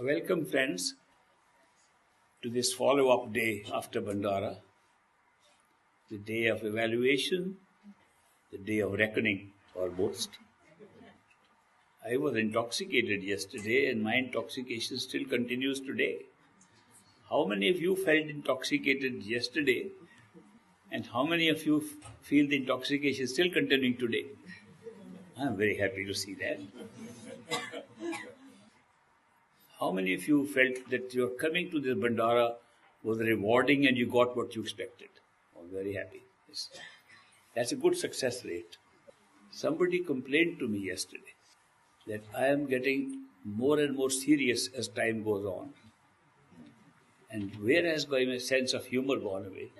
Welcome, friends, to this follow-up day after Bhandara, the day of evaluation, the day of reckoning, almost. I was intoxicated yesterday, and my intoxication still continues today. How many of you felt intoxicated yesterday, and how many of you feel the intoxication still continuing today? I'm very happy to see that. How many of you felt that your coming to this Bhandara was rewarding and you got what you expected? I'm very happy. Yes. That's a good success rate. Somebody complained to me yesterday that I am getting more and more serious as time goes on. And where has my sense of humor gone away?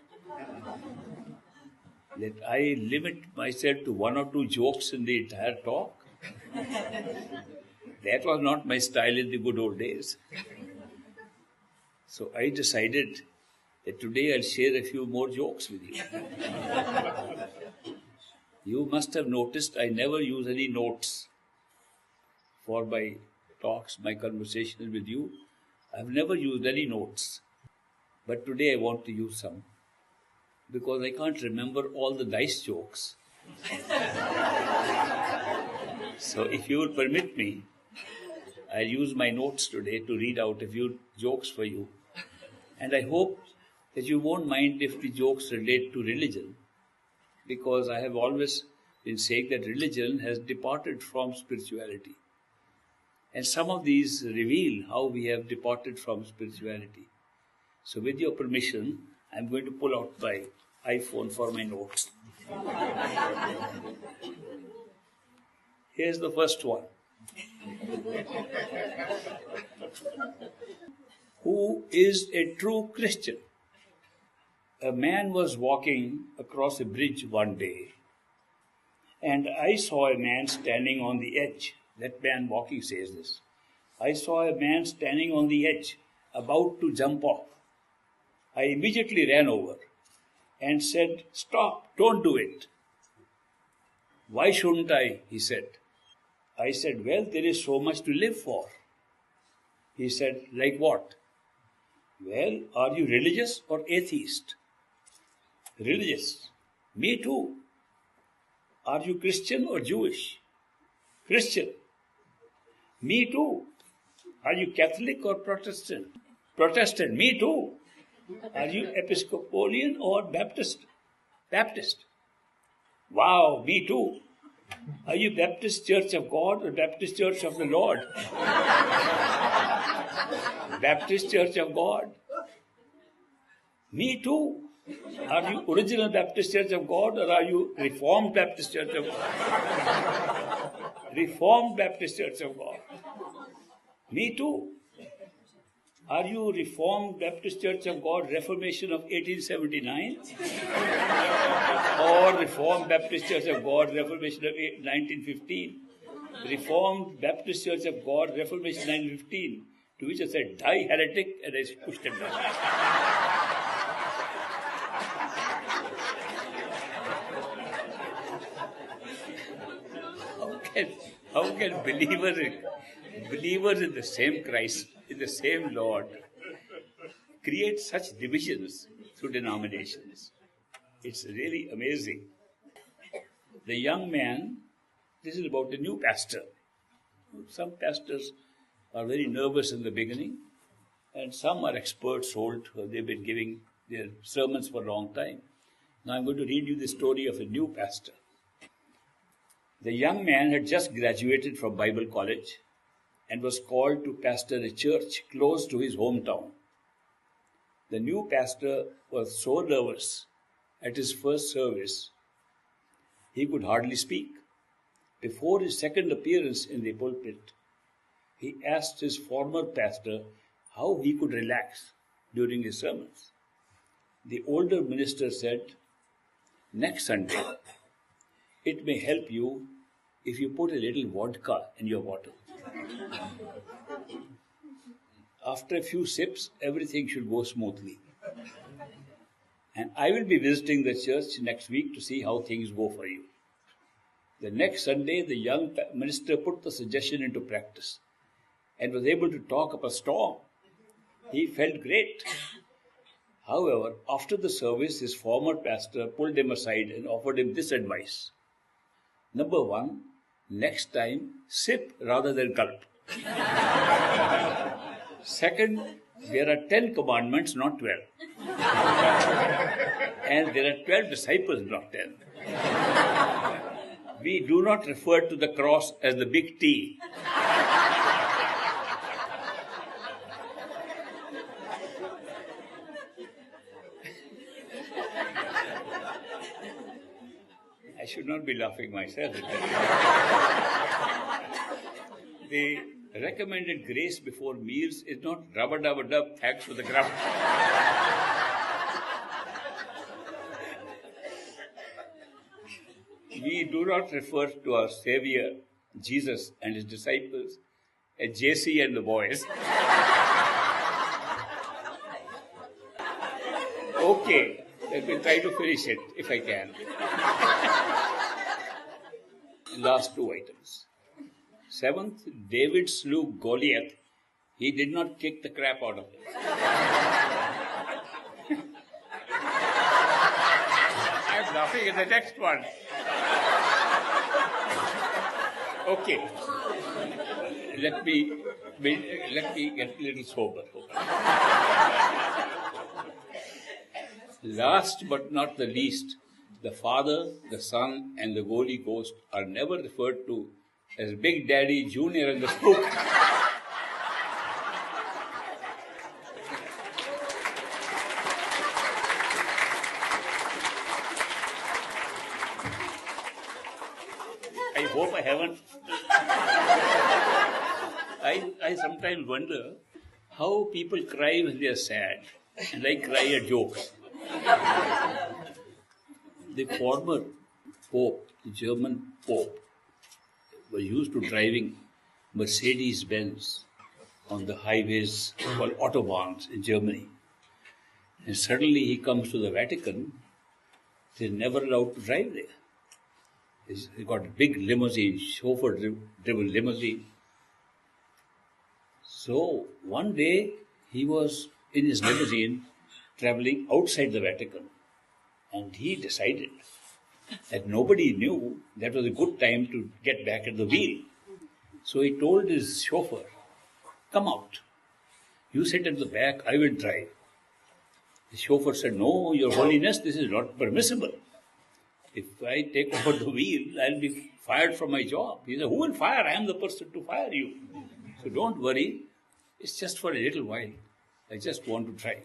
That I limit myself to one or two jokes in the entire talk. That was not my style in the good old days. So I decided that today I'll share a few more jokes with you. You must have noticed I never use any notes for my talks, my conversations with you. I've never used any notes. But today I want to use some because I can't remember all the nice jokes. So if you would permit me, I'll use my notes today to read out a few jokes for you. And I hope that you won't mind if the jokes relate to religion, because I have always been saying that religion has departed from spirituality. And some of these reveal how we have departed from spirituality. So with your permission, I'm going to pull out my iPhone for my notes. Here's the first one. Who is a true Christian? A man was walking across a bridge one day, and I saw a man standing on the edge. That man walking says this. I saw a man standing on the edge, about to jump off. I immediately ran over and said, "Stop, don't do it." "Why shouldn't I?" he said. I said, "Well, there is so much to live for." He said, "Like what?" "Well, are you religious or atheist?" "Religious." "Me too." "Are you Christian or Jewish?" "Christian." "Me too." "Are you Catholic or Protestant?" "Protestant." "Me too." "Are you Episcopalian or Baptist?" "Baptist." "Wow, me too." "Are you Baptist Church of God or Baptist Church of the Lord?" "Baptist Church of God." "Me too." "Are you Original Baptist Church of God or are you Reformed Baptist Church of God?" "Reformed Baptist Church of God." "Me too." "Are you Reformed Baptist Church of God, Reformation of 1879? Or Reformed Baptist Church of God, Reformation of 1915? Reformed Baptist Church of God, Reformation 1915. To which I said, "Die, heretic," and I pushed him down. How can believers in the same Christ, in the same Lord, create such divisions through denominations? It's really amazing. The young man, this is about a new pastor. Some pastors are very nervous in the beginning, and some are experts hold. They've been giving their sermons for a long time. Now I'm going to read you the story of a new pastor. The young man had just graduated from Bible college and was called to pastor a church close to his hometown. The new pastor was so nervous at his first service, he could hardly speak. Before his second appearance in the pulpit, he asked his former pastor how he could relax during his sermons. The older minister said, "Next Sunday, it may help you if you put a little vodka in your water. After a few sips, everything should go smoothly. And I will be visiting the church next week to see how things go for you." The next Sunday, the young minister put the suggestion into practice. and was able to talk up a storm. He felt great. However, after the service, his former pastor pulled him aside and offered him this advice. Number one, next time, sip rather than gulp. Second, there are 10 commandments, not 12. And there are 12 disciples, not 10. We do not refer to the cross as the big T. I should not be laughing myself. The recommended grace before meals is not rubber-dubber-dub, thanks for the grub. We do not refer to our Savior, Jesus, and his disciples as JC and the boys. Okay, let me try to finish it if I can. Last two items. Seventh, David slew Goliath. He did not kick the crap out of him. I'm laughing at the next one. Okay. Let me get a little sober. Last but not the least, the Father, the Son, and the Holy Ghost are never referred to as Big Daddy, Junior, and the Spook. I hope I haven't. I sometimes wonder how people cry when they are sad, and I cry at jokes. The former Pope, the German Pope, was used to driving Mercedes-Benz on the highways called Autobahns in Germany. And suddenly he comes to the Vatican. He's never allowed to drive there. He got a big limousine, chauffeur-driven limousine. So one day he was in his limousine traveling outside the Vatican. And he decided that nobody knew that was a good time to get back at the wheel. So he told his chauffeur, "Come out. You sit at the back, I will drive." The chauffeur said, "No, Your Holiness, this is not permissible. If I take over the wheel, I'll be fired from my job." He said, "Who will fire? I am the person to fire you. So don't worry. It's just for a little while. I just want to try."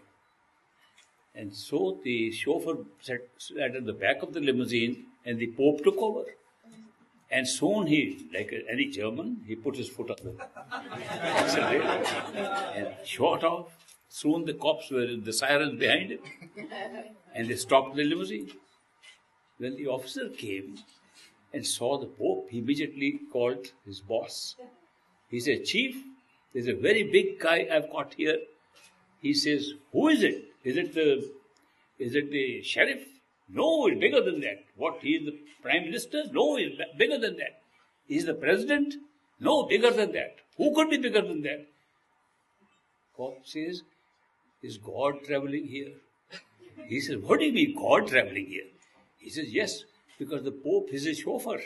And so the chauffeur sat at the back of the limousine and the Pope took over. And soon he, like any German, he put his foot on the accelerator and shot off. Soon the cops were in the sirens behind him and they stopped the limousine. When the officer came and saw the Pope, he immediately called his boss. He said, "Chief, there's a very big guy I've got here." He says, "Who is it? Is it the sheriff?" "No, he's bigger than that." "What, he is the prime minister?" "No, he's bigger than that." "He's the president?" "No, bigger than that." "Who could be bigger than that?" Cop says, "Is God traveling here?" He says, "What do you mean, God traveling here?" He says, "Yes, because the Pope is his chauffeur."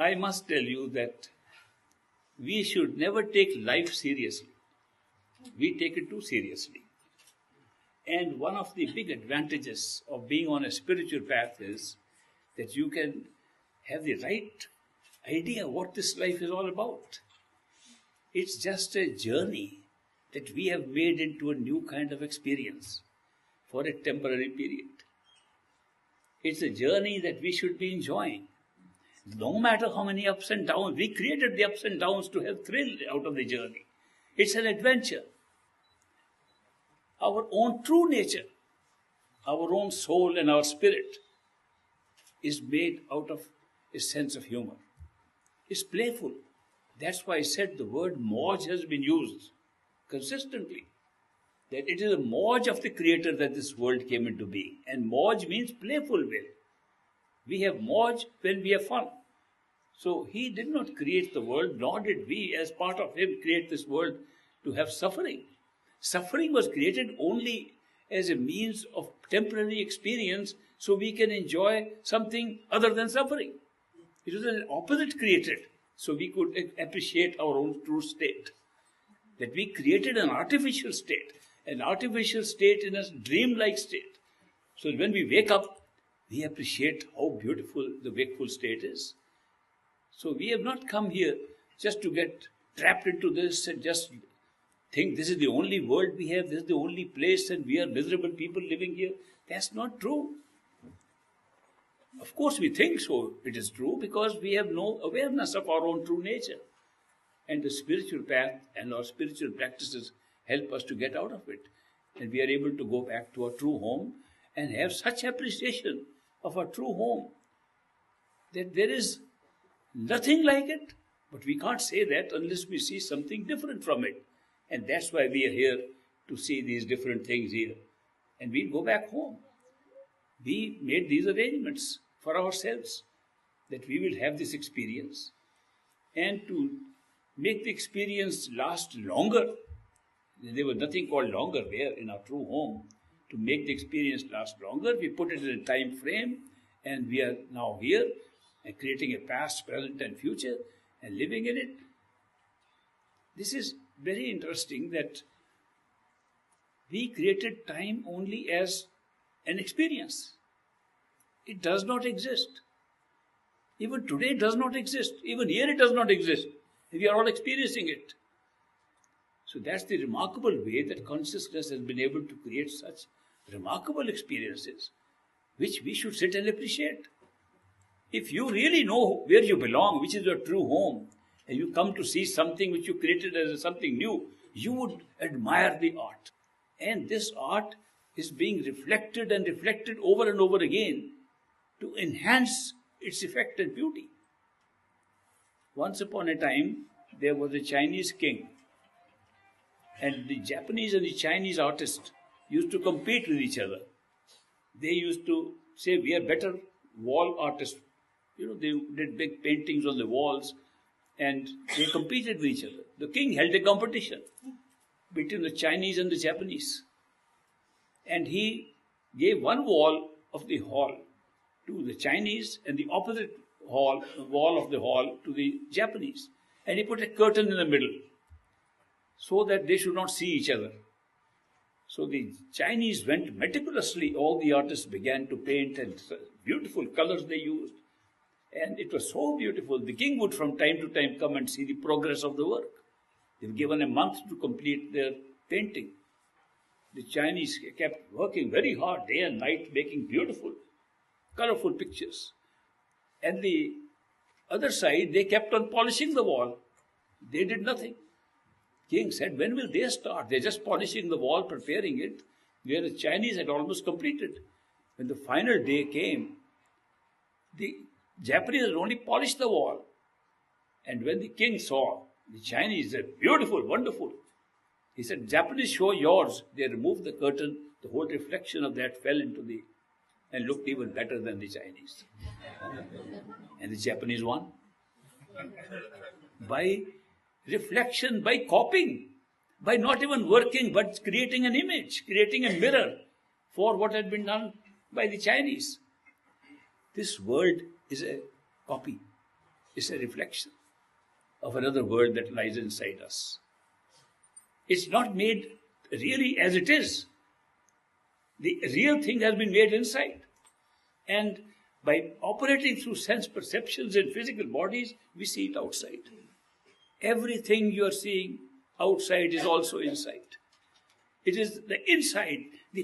I must tell you that we should never take life seriously. We take it too seriously. And one of the big advantages of being on a spiritual path is that you can have the right idea what this life is all about. It's just a journey that we have made into a new kind of experience for a temporary period. It's a journey that we should be enjoying. No matter how many ups and downs, we created the ups and downs to have thrill out of the journey. It's an adventure. Our own true nature, our own soul and our spirit is made out of a sense of humor. It's playful. That's why I said the word moj has been used consistently. That it is a moj of the Creator that this world came into being. And moj means playful will. We have moj when we have fun. So he did not create the world, nor did we, as part of him, create this world to have suffering. Suffering was created only as a means of temporary experience so we can enjoy something other than suffering. It was an opposite created so we could appreciate our own true state. That we created an artificial state in a dreamlike state. So when we wake up, we appreciate how beautiful the wakeful state is. So we have not come here just to get trapped into this and just think this is the only world we have, this is the only place, and we are miserable people living here. That's not true. Of course we think so, it is true, because we have no awareness of our own true nature. And the spiritual path and our spiritual practices help us to get out of it. And we are able to go back to our true home and have such appreciation of our true home that there is nothing like it. But we can't say that unless we see something different from it. And that's why we are here, to see these different things here. And we'll go back home. We made these arrangements for ourselves, that we will have this experience. And to make the experience last longer, there was nothing called longer there in our true home. To make the experience last longer, we put it in a time frame, and we are now here, and creating a past, present, and future, and living in it. This is very interesting that we created time only as an experience. It does not exist. Even today it does not exist. Even here it does not exist. We are all experiencing it. So that's the remarkable way that consciousness has been able to create such remarkable experiences, which we should sit and appreciate. If you really know where you belong, which is your true home, and you come to see something which you created as something new, you would admire the art. And this art is being reflected and reflected over and over again to enhance its effect and beauty. Once upon a time, there was a Chinese king, and the Japanese and the Chinese artists used to compete with each other. They used to say, we are better wall artists. They did big paintings on the walls, and they competed with each other. The king held a competition between the Chinese and the Japanese. And he gave one wall of the hall to the Chinese and the opposite wall of the hall to the Japanese. And he put a curtain in the middle so that they should not see each other. So the Chinese went meticulously, all the artists began to paint, and beautiful colors they used. And it was so beautiful. The king would from time to time come and see the progress of the work. They were given a month to complete their painting. The Chinese kept working very hard, day and night, making beautiful, colorful pictures. And the other side, they kept on polishing the wall. They did nothing. King said, when will they start? They're just polishing the wall, preparing it, where the Chinese had almost completed. When the final day came, the Japanese had only polished the wall. And when the king saw the Chinese said, beautiful, wonderful, he said, Japanese, show yours. They removed the curtain. The whole reflection of that fell into and looked even better than the Chinese. And the Japanese won. By reflection, by copying, by not even working, but creating an image, creating a mirror for what had been done by the Chinese. This world is a copy, it's a reflection of another world that lies inside us. It's not made really as it is. The real thing has been made inside. And by operating through sense perceptions and physical bodies, we see it outside. Everything you are seeing outside is also inside. It is the inside, the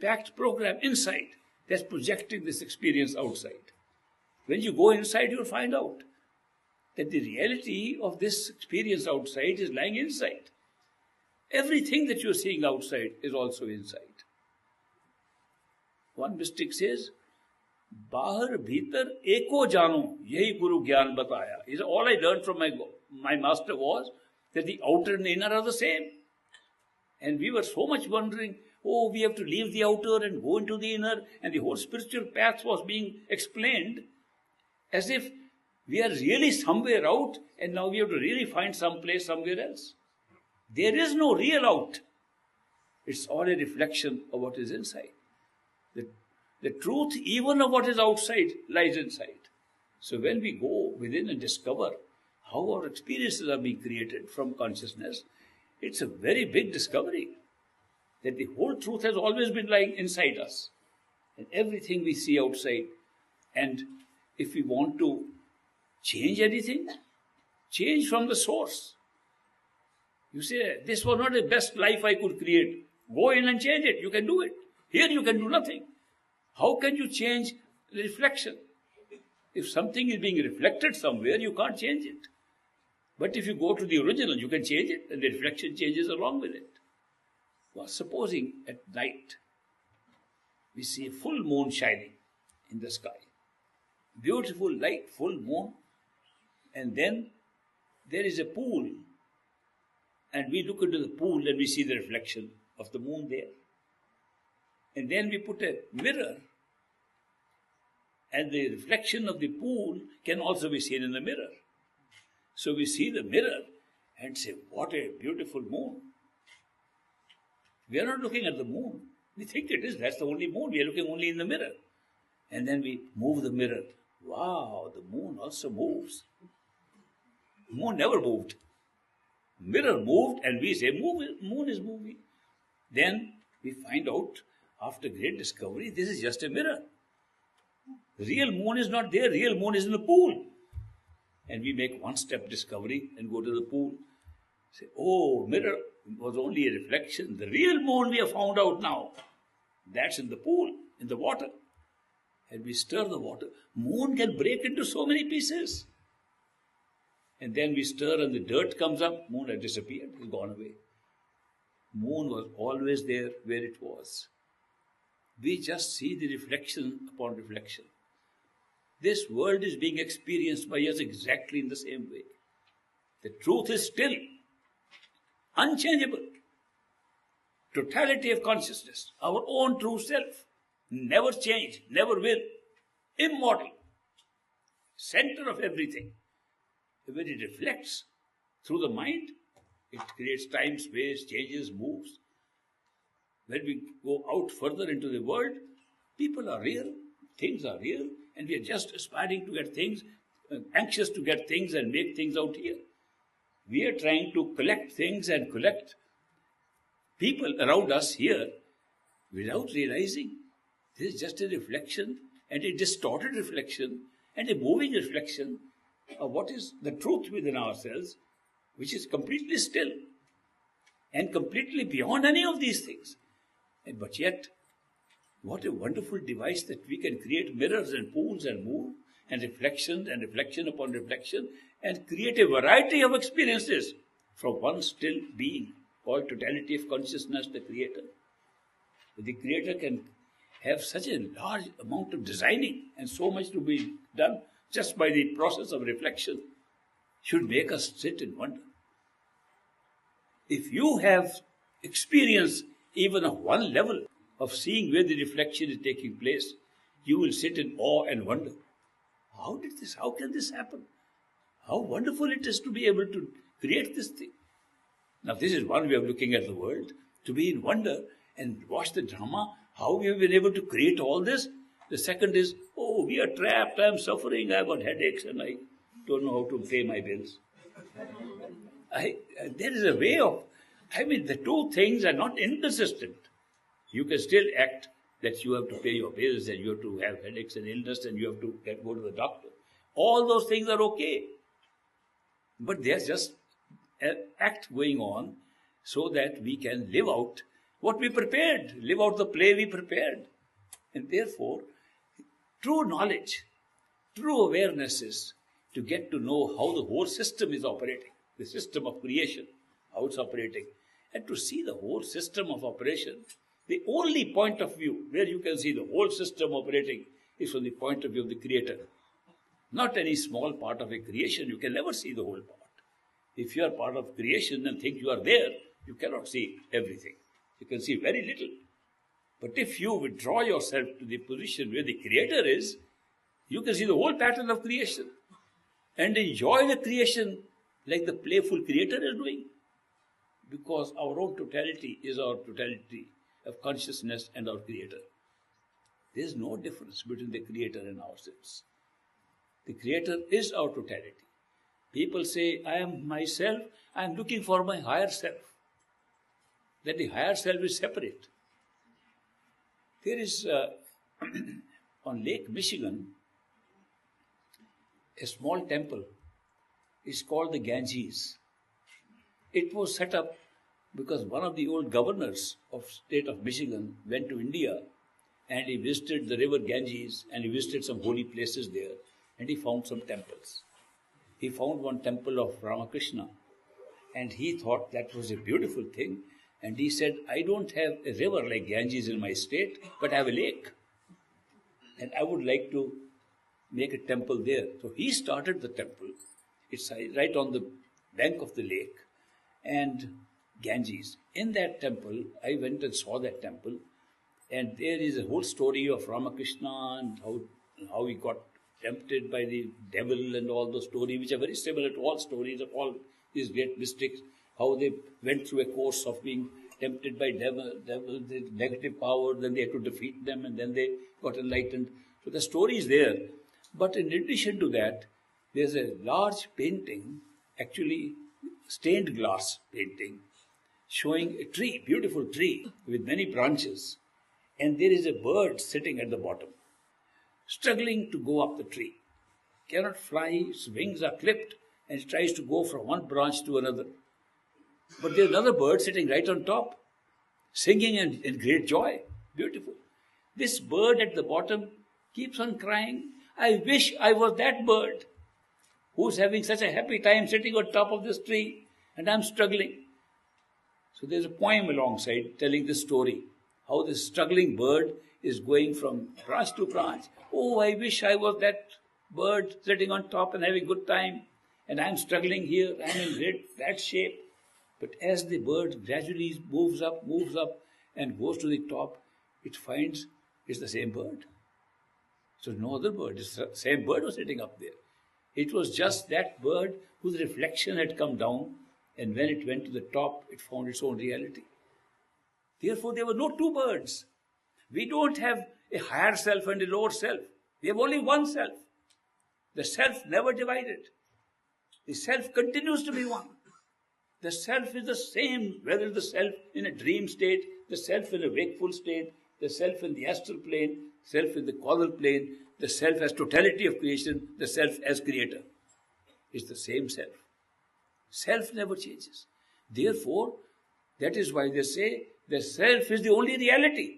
packed program inside that's projecting this experience outside. When you go inside, you'll find out that the reality of this experience outside is lying inside. Everything that you're seeing outside is also inside. One mystic says, Bahar bhitar eko jano, yahi guru gyan bataya. He said, all I learned from my master was that the outer and inner are the same. And we were so much wondering, oh, we have to leave the outer and go into the inner, and the whole spiritual path was being explained as if we are really somewhere out and now we have to really find some place somewhere else. There is no real out. It's all a reflection of what is inside. The truth, even of what is outside, lies inside. So when we go within and discover how our experiences are being created from consciousness, it's a very big discovery that the whole truth has always been lying inside us. And everything we see outside. And if we want to change anything, change from the source. You say, this was not the best life I could create. Go in and change it. You can do it. Here you can do nothing. How can you change the reflection? If something is being reflected somewhere, you can't change it. But if you go to the original, you can change it, and the reflection changes along with it. Well, supposing at night, we see a full moon shining in the sky. Beautiful light, full moon. And then there is a pool. And we look into the pool and we see the reflection of the moon there. And then we put a mirror. And the reflection of the pool can also be seen in the mirror. So we see the mirror and say, what a beautiful moon. We are not looking at the moon. We think it is. That's the only moon. We are looking only in the mirror. And then we move the mirror. Wow, the moon also moves. The moon never moved. Mirror moved and we say, moon is moving. Then we find out, after great discovery, this is just a mirror. Real moon is not there. Real moon is in the pool. And we make one-step discovery and go to the pool. Say, oh, mirror was only a reflection. The real moon we have found out now. That's in the pool, in the water. And we stir the water. Moon can break into so many pieces. And then we stir and the dirt comes up. Moon has disappeared. It's gone away. Moon was always there where it was. We just see the reflection upon reflection. This world is being experienced by us exactly in the same way. The truth is still unchangeable. Totality of consciousness, our own true self, never change, never will, immortal, center of everything. When it reflects through the mind, it creates time, space, changes, moves. When we go out further into the world, people are real, things are real, and we are just aspiring to get things, anxious to get things and make things out here. We are trying to collect things and collect people around us here without realizing this is just a reflection, and a distorted reflection and a moving reflection of what is the truth within ourselves, which is completely still and completely beyond any of these things. But yet, what a wonderful device that we can create mirrors and pools and move and reflection upon reflection and create a variety of experiences from one still being called totality of consciousness, the Creator. The Creator can have such a large amount of designing and so much to be done just by the process of reflection should make us sit and wonder. If you have experience even of one level of seeing where the reflection is taking place, you will sit in awe and wonder. How can this happen? How wonderful it is to be able to create this thing. Now this is one way of looking at the world, to be in wonder and watch the drama, how we have been able to create all this. The second is, oh, we are trapped, I am suffering, I have got headaches and I don't know how to pay my bills. There is a way of, the two things are not inconsistent. You can still act that you have to pay your bills and you have to have headaches and illness and you have to go to the doctor. All those things are okay. But there's just an act going on so that we can live out what we prepared, live out the play we prepared. And therefore, true knowledge, true awareness is to get to know how the whole system is operating, the system of creation, how it's operating, and to see the whole system of operation. The only point of view where you can see the whole system operating is from the point of view of the Creator. Not any small part of a creation, you can never see the whole part. If you are part of creation and think you are there, you cannot see everything. You can see very little. But if you withdraw yourself to the position where the Creator is, you can see the whole pattern of creation and enjoy the creation like the playful Creator is doing. Because our own totality is our totality of consciousness and our Creator. There is no difference between the Creator and ourselves. The Creator is our totality. People say, I am myself, I am looking for my higher self. That the higher self is separate. There is, on Lake Michigan, a small temple. It's called the Ganges. It was set up because one of the old governors of state of Michigan went to India and he visited the river Ganges and he visited some holy places there and he found some temples. He found one temple of Ramakrishna and he thought that was a beautiful thing and he said, I don't have a river like Ganges in my state, but I have a lake and I would like to make a temple there. So he started the temple. It's right on the bank of the lake and Ganges. In that temple, I went and saw that temple, and there is a whole story of Ramakrishna and how he got tempted by the devil and all those stories, which are very similar to all stories of all these great mystics, how they went through a course of being tempted by devil, the negative power, then they had to defeat them, and then they got enlightened. So the story is there. But in addition to that, there's a large painting, actually stained glass painting, showing a tree, beautiful tree with many branches. And there is a bird sitting at the bottom, struggling to go up the tree. Cannot fly, its wings are clipped, and it tries to go from one branch to another. But there's another bird sitting right on top, singing in great joy. Beautiful. This bird at the bottom keeps on crying, I wish I was that bird who's having such a happy time sitting on top of this tree, and I'm struggling. So there's a poem alongside telling this story, how this struggling bird is going from branch to branch. Oh, I wish I was that bird sitting on top and having a good time, and I'm struggling here, I'm in great bad shape. But as the bird gradually moves up, and goes to the top, it finds it's the same bird. So no other bird, it's the same bird was sitting up there. It was just that bird whose reflection had come down, and when it went to the top, it found its own reality. Therefore, there were no two birds. We don't have a higher self and a lower self. We have only one self. The self never divided. The self continues to be one. The self is the same, whether the self in a dream state, the self in a wakeful state, the self in the astral plane, self in the causal plane, the self as totality of creation, the self as creator. It's the same self. Self never changes. Therefore, that is why they say the self is the only reality.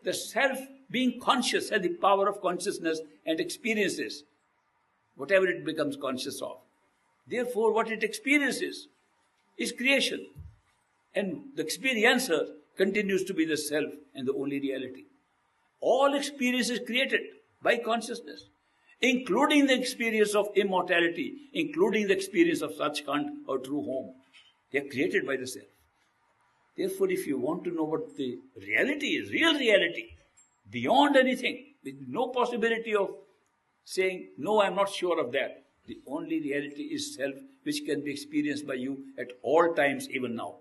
The self, being conscious, has the power of consciousness and experiences whatever it becomes conscious of. Therefore, what it experiences is creation. And the experiencer continues to be the self and the only reality. All experience is created by consciousness, including the experience of immortality, including the experience of Sachkhand or true home. They are created by the self. Therefore, if you want to know what the reality is, real reality, beyond anything, with no possibility of saying, no, I'm not sure of that, the only reality is self, which can be experienced by you at all times, even now.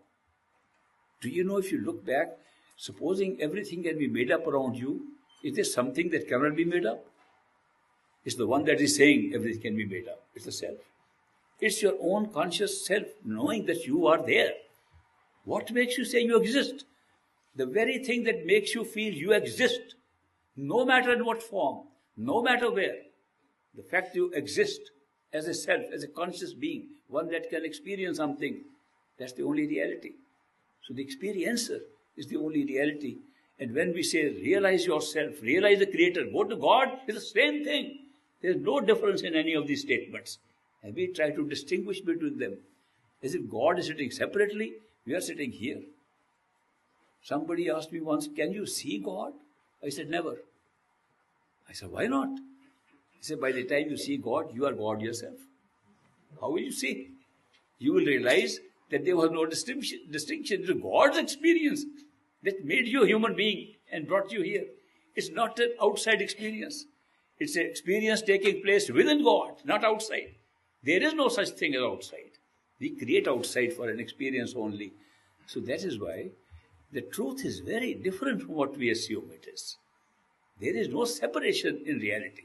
Do you know, if you look back, supposing everything can be made up around you, is there something that cannot be made up? It's the one that is saying everything can be made up. It's the self. It's your own conscious self, knowing that you are there. What makes you say you exist? The very thing that makes you feel you exist, no matter in what form, no matter where. The fact you exist as a self, as a conscious being, one that can experience something, that's the only reality. So the experiencer is the only reality. And when we say realize yourself, realize the Creator, go to God, it's the same thing. There's no difference in any of these statements. And we try to distinguish between them. As if God is sitting separately, we are sitting here. Somebody asked me once, can you see God? I said, never. I said, why not? He said, by the time you see God, you are God yourself. How will you see? You will realize that there was no distinction. It is God's experience. that made you a human being and brought you here. It's not an outside experience. It's an experience taking place within God, not outside. There is no such thing as outside. We create outside for an experience only. So that is why the truth is very different from what we assume it is. There is no separation in reality.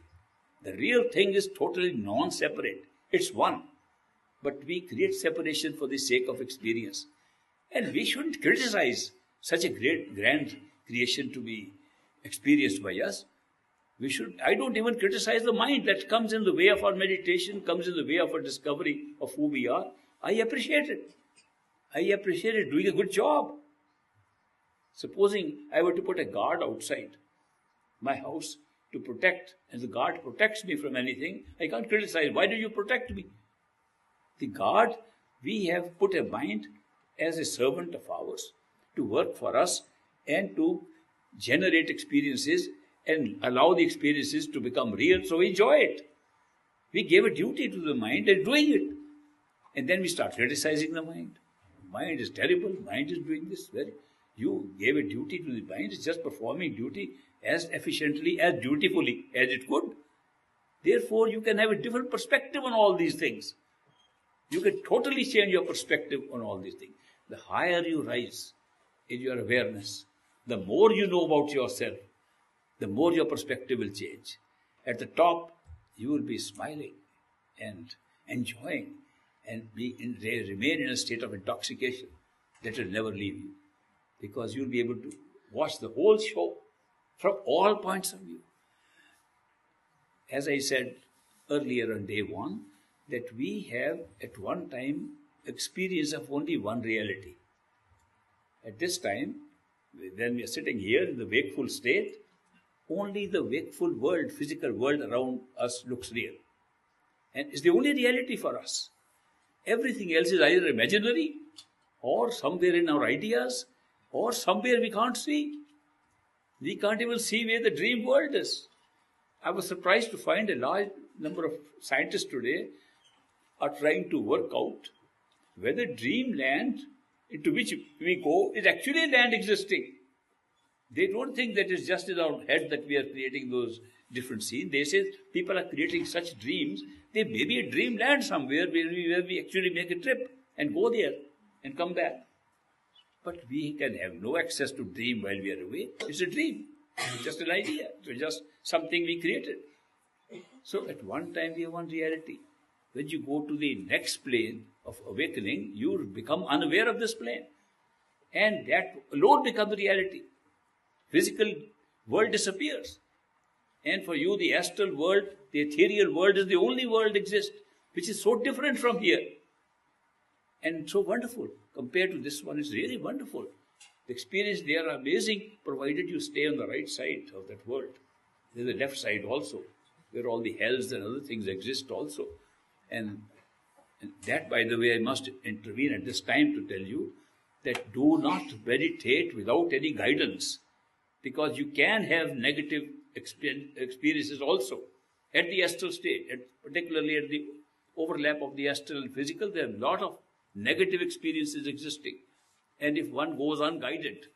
The real thing is totally non-separate. It's one. But we create separation for the sake of experience. And we shouldn't criticize such a great, grand creation to be experienced by us. I don't even criticize the mind that comes in the way of our meditation, comes in the way of our discovery of who we are. I appreciate it. I appreciate it doing a good job. Supposing I were to put a guard outside my house to protect, and the guard protects me from anything, I can't criticize. Why do you protect me? The guard, we have put a mind as a servant of ours to work for us and to generate experiences and allow the experiences to become real, so we enjoy it. We gave a duty to the mind and doing it. And then we start criticizing the mind. Mind is terrible, mind is doing this. Well, you gave a duty to the mind, it's just performing duty as efficiently, as dutifully as it could. Therefore, you can have a different perspective on all these things. You can totally change your perspective on all these things. The higher you rise in your awareness, the more you know about yourself, the more your perspective will change. At the top, you will be smiling and enjoying and remain in a state of intoxication that will never leave you. Because you'll be able to watch the whole show from all points of view. As I said earlier on day one, that we have at one time experience of only one reality. At this time, when we are sitting here in the wakeful state, only the wakeful world, physical world around us looks real. And it's the only reality for us. Everything else is either imaginary or somewhere in our ideas or somewhere we can't see. We can't even see where the dream world is. I was surprised to find a large number of scientists today are trying to work out whether dreamland into which we go is actually a land existing. They don't think that it's just in our head that we are creating those different scenes. They say people are creating such dreams. There may be a dreamland somewhere where we actually make a trip and go there and come back. But we can have no access to dream while we are away. It's a dream. It's just an idea. It's just something we created. So at one time we have one reality. When you go to the next plane of awakening, you become unaware of this plane. And that alone becomes reality. Physical world disappears. And for you, the astral world, the ethereal world is the only world exists, which is so different from here. And so wonderful. Compared to this one, it's really wonderful. The experience there are amazing, provided you stay on the right side of that world. There's a left side also, where all the hells and other things exist also. And that, by the way, I must intervene at this time to tell you that do not meditate without any guidance, because you can have negative experiences also at the astral state, particularly at the overlap of the astral and physical. There are a lot of negative experiences existing. And if one goes unguided,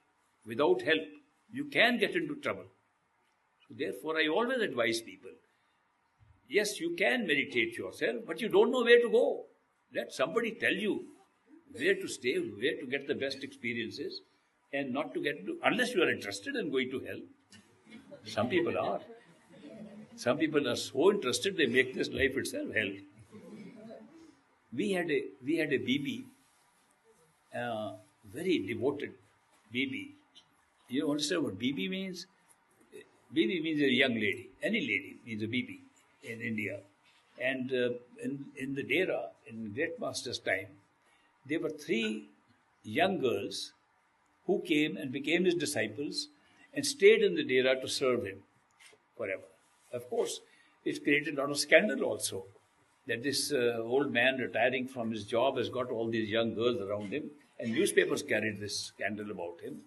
without help, you can get into trouble. So therefore, I always advise people, yes, you can meditate yourself, but you don't know where to go. Let somebody tell you where to stay, where to get the best experiences, and not to get into, unless you are interested in going to hell. Some people are. Some people are so interested they make this life itself hell. We had a BB, very devoted BB. You understand what BB means? BB means a young lady. Any lady means a BB in India. And in the Dera, in Great Master's time, there were 3 young girls who came and became his disciples and stayed in the Dera to serve him forever. Of course, it created a lot of scandal also, that this old man retiring from his job has got all these young girls around him, and newspapers carried this scandal about him.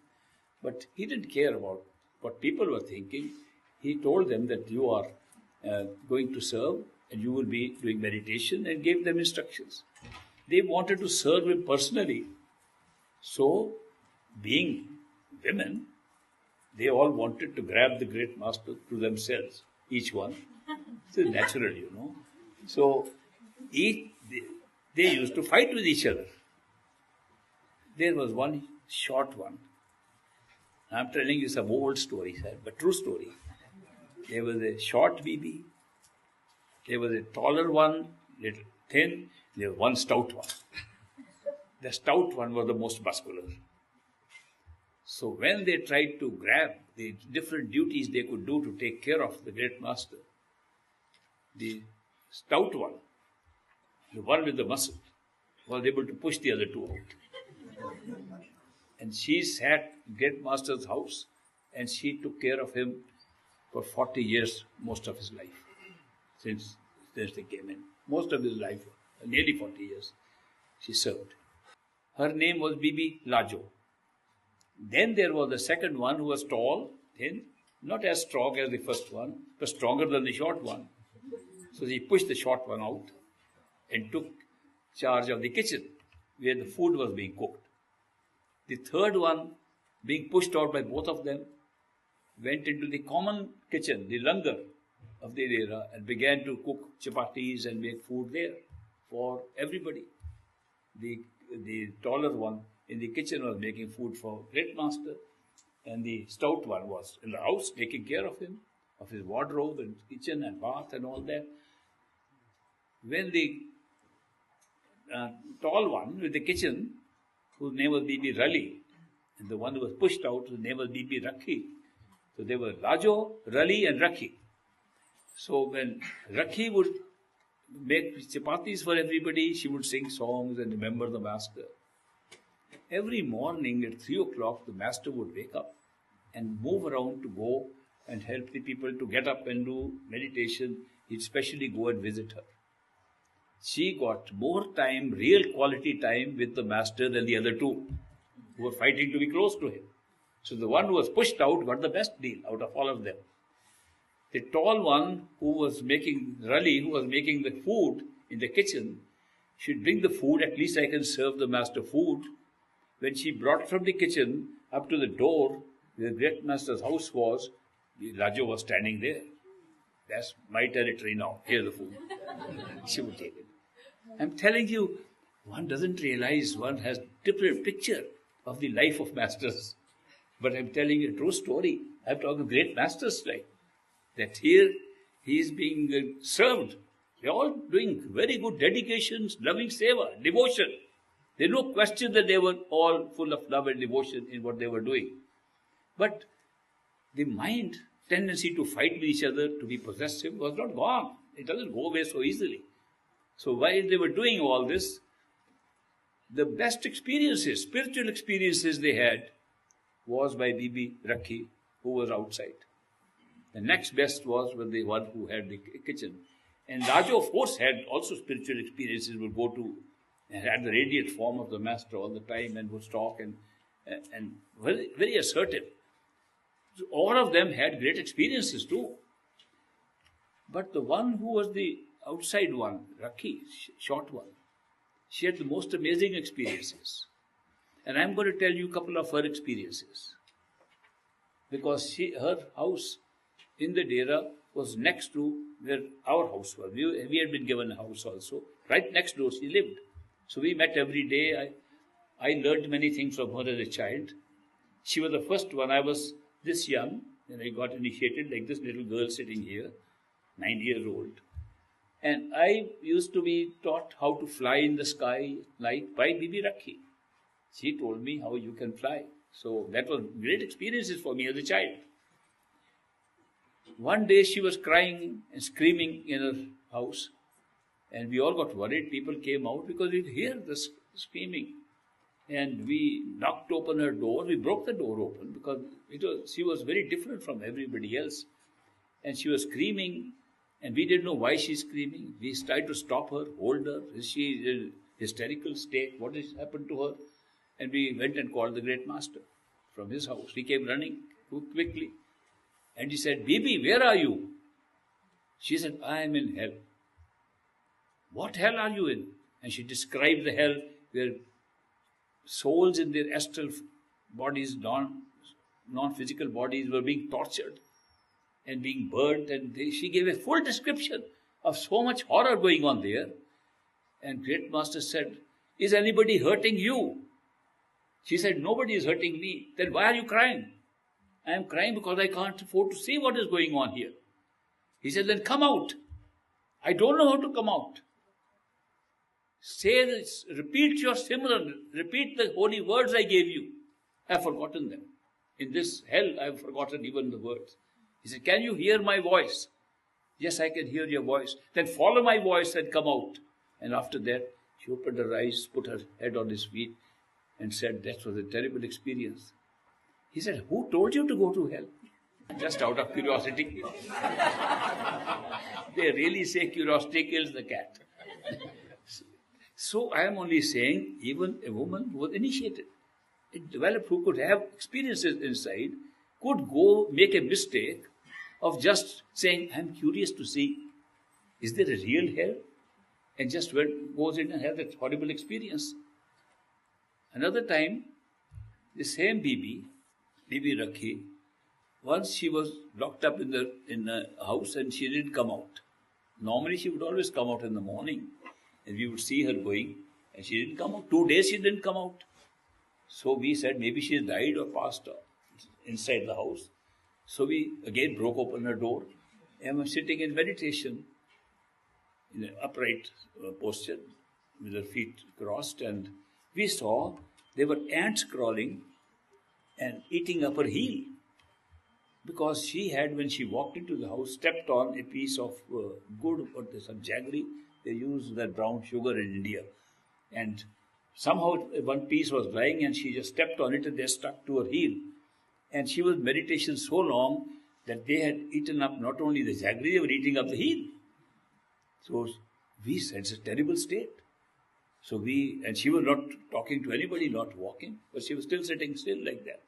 But he didn't care about what people were thinking. He told them that you are going to serve and you will be doing meditation, and gave them instructions. They wanted to serve him personally. So, being women, they all wanted to grab the great master to themselves, each one. It's natural, So they used to fight with each other. There was one short one. I'm telling you some old story, sir, but true story. There was a short BB. There was a taller one, little thin. There was one stout one. The stout one was the most muscular. So when they tried to grab the different duties they could do to take care of the great master, the stout one, the one with the muscle, was able to push the other two out. And she sat in great master's house and she took care of him for 40 years, most of his life, since they came in. Most of his life, nearly 40 years, she served. Her name was Bibi Lajo. Then there was the second one who was tall, thin, not as strong as the first one, but stronger than the short one. So she pushed the short one out and took charge of the kitchen where the food was being cooked. The third one, being pushed out by both of them, went into the common kitchen, the langar of the era, and began to cook chapatis and make food there for everybody. The taller one in the kitchen was making food for great master, and the stout one was in the house taking care of him, of his wardrobe and kitchen and bath and all that. When the tall one with the kitchen, whose name was Bibi Rali, and the one who was pushed out, whose name was Bibi Rakhi. So they were Lajo, Rali and Rakhi. So when Rakhi would make chapatis for everybody, she would sing songs and remember the master. Every morning at 3 o'clock, the master would wake up and move around to go and help the people to get up and do meditation. He'd especially go and visit her. She got more time, real quality time with the master than the other two who were fighting to be close to him. So the one who was pushed out got the best deal out of all of them. The tall one who was making, Rali, who was making the food in the kitchen, she'd bring the food, at least I can serve the master food. When she brought from the kitchen up to the door where the great master's house was, the Lajo was standing there. That's my territory now. Here's the food. She would take it. I'm telling you, one doesn't realize one has different picture of the life of masters. But I'm telling you a true story. I'm talking of great masters like that. Here he is being served. They're all doing very good dedications, loving seva, devotion. There's no question that they were all full of love and devotion in what they were doing. But the mind tendency to fight with each other, to be possessive, was not gone. It doesn't go away so easily. So while they were doing all this, the best experiences, spiritual experiences they had, was by Bibi Rakhi, who was outside. The next best was with the one who had the kitchen. And Lajo, of course, had also spiritual experiences, would go to, and had the radiant form of the master all the time and would talk and very, very assertive. So all of them had great experiences too. But the one who was the outside one, Rakhi, short one, she had the most amazing experiences. And I'm going to tell you a couple of her experiences. Because her house in the Dera was next to where our house was. We had been given a house also. Right next door she lived. So we met every day. I learned many things from her as a child. She was the first one. I was this young and I got initiated like this little girl sitting here, 9 years old. And I used to be taught how to fly in the sky like by Bibi Rakhi. She told me how you can fly. So that was great experiences for me as a child. One day she was crying and screaming in her house. And we all got worried. People came out because we could hear the screaming. And we knocked open her door. We broke the door open because she was very different from everybody else. And she was screaming. And we didn't know why she's screaming. We tried to stop her, hold her. Is she in a hysterical state? What has happened to her? And we went and called the great master from his house. He came running quickly. And he said, Bibi, where are you? She said, I am in hell. What hell are you in? And she described the hell where souls in their astral bodies non-physical bodies were being tortured and being burnt, and she gave a full description of so much horror going on there. And Great Master said, "Is anybody hurting you?" She said, "Nobody is hurting me." "Then why are you crying?" "I am crying because I can't afford to see what is going on here." He said, "Then come out." "I don't know how to come out." "Say this, repeat your Simran, repeat the holy words I gave you." "I have forgotten them. In this hell, I have forgotten even the words." He said, "Can you hear my voice?" "Yes, I can hear your voice." "Then follow my voice and come out." And after that, she opened her eyes, put her head on his feet, and said, "That was a terrible experience." He said, "Who told you to go to hell?" Just out of curiosity. They really say curiosity kills the cat. So I am only saying, even a woman who was initiated, it developed, who could have experiences inside, could go make a mistake of just saying, "I am curious to see, is there a real hell?" And just goes in and has that horrible experience. Another time, the same Bibi Rakhi, once she was locked up in the house and she didn't come out. Normally she would always come out in the morning and we would see her going, and she didn't come out. 2 days she didn't come out. So we said maybe she died or passed inside the house. So we again broke open her door and was sitting in meditation in an upright posture with her feet crossed, and we saw there were ants crawling and eating up her heel, because she had, when she walked into the house, stepped on a piece of some jaggery. They use that brown sugar in India, and somehow one piece was lying and she just stepped on it and they stuck to her heel. And she was in meditation so long that they had eaten up not only the jaggery, they were eating up the heel. So we said, it's a terrible state. And she was not talking to anybody, not walking, but she was still sitting still like that.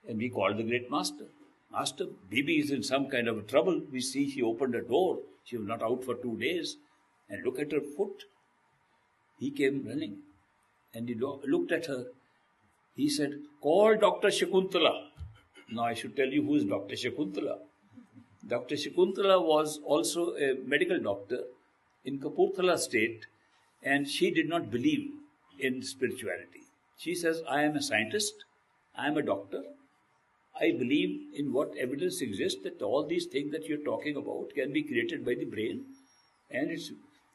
And we called the Great Master. "Master, Bibi is in some kind of trouble." We see she opened a door. She was not out for 2 days. And look at her foot. He came running and he looked at her. He said, "Call Dr. Shakuntala." Now I should tell you who is Dr. Shakuntala. Dr. Shakuntala was also a medical doctor in Kapurthala state, and she did not believe in spirituality. She says, "I am a scientist, I am a doctor. I believe in what evidence exists that all these things that you're talking about can be created by the brain.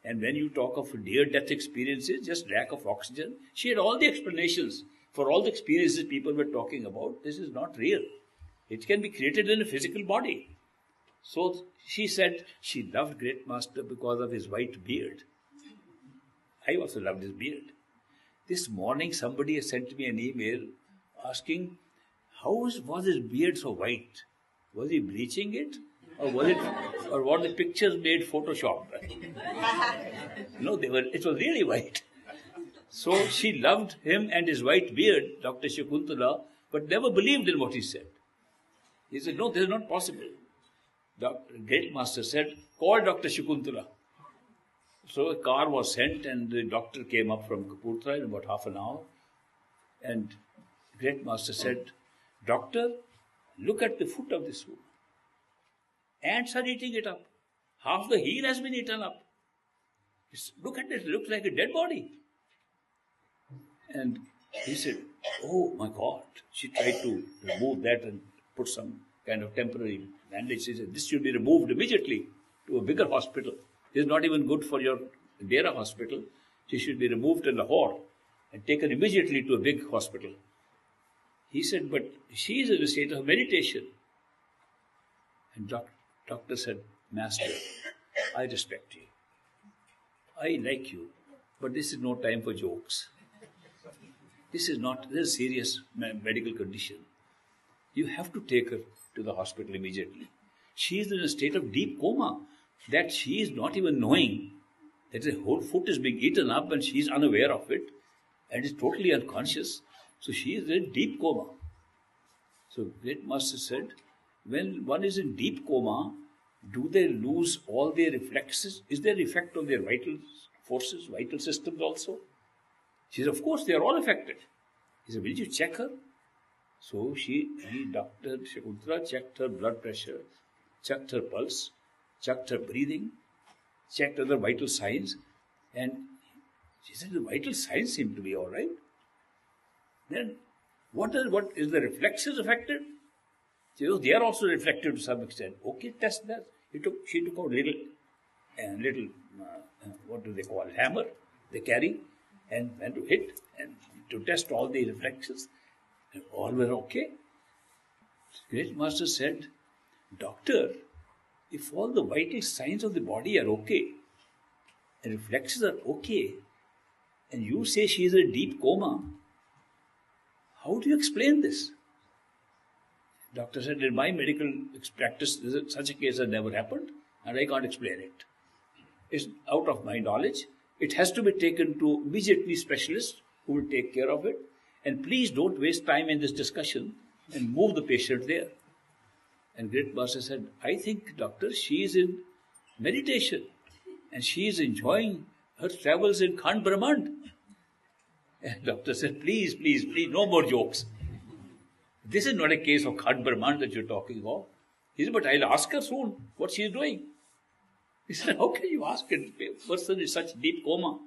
And when you talk of near-death experiences, just lack of oxygen," she had all the explanations for all the experiences people were talking about. This is not real. It can be created in a physical body. So she said she loved Great Master because of his white beard. I also loved his beard. This morning somebody has sent me an email asking, was his beard so white? Was he bleaching it? Or were the pictures made Photoshop? No, it was really white. So she loved him and his white beard, Dr. Shakuntala, but never believed in what he said. He said, "No, this is not possible." The Great Master said, "Call Dr. Shakuntala." So a car was sent and the doctor came up from Kapurthala in about half an hour. And Great Master said, "Doctor, look at the foot of this woman. Ants are eating it up. Half the heel has been eaten up. Look at this, it looks like a dead body." And he said, "Oh my God." She tried to remove that and put some kind of temporary bandage. She said, "This should be removed immediately to a bigger hospital. This is not even good for your Dera hospital. She should be removed in Lahore and taken immediately to a big hospital." He said, "But she is in a state of meditation." And doctor said, "Master, I respect you. I like you, but this is no time for jokes. This is a serious medical condition. You have to take her to the hospital immediately. She is in a state of deep coma that she is not even knowing that the whole foot is being eaten up and she is unaware of it and is totally unconscious. So she is in deep coma." So Great Master said, when one is in deep coma, do they lose all their reflexes? Is there effect on their vital forces, vital systems also? She said, "Of course, they are all affected." He said, "Will you check her?" So Dr. Shakuntala checked her blood pressure, checked her pulse, checked her breathing, checked other vital signs, and she said the vital signs seem to be all right. Then what is the reflexes affected? She goes, they are also reflected to some extent. Okay, test that. She took out little, what do they call, hammer they carry, and went to hit and to test all the reflexes. And all were okay. Great Master said, Doctor, if all the vital signs of the body are okay, and reflexes are okay, and you say she is in a deep coma, how do you explain this? Doctor said, in my medical practice, such a case has never happened, and I can't explain it. It's out of my knowledge. It has to be taken to immediately specialists who will take care of it. And please don't waste time in this discussion and move the patient there. And Great Master said, I think, Doctor, she is in meditation and she is enjoying her travels in Khand Brahmand. And Doctor said, please, no more jokes. This is not a case of Khand Brahmand that you're talking about. He said, but I'll ask her soon what she is doing. He said, how can you ask a person in such deep coma?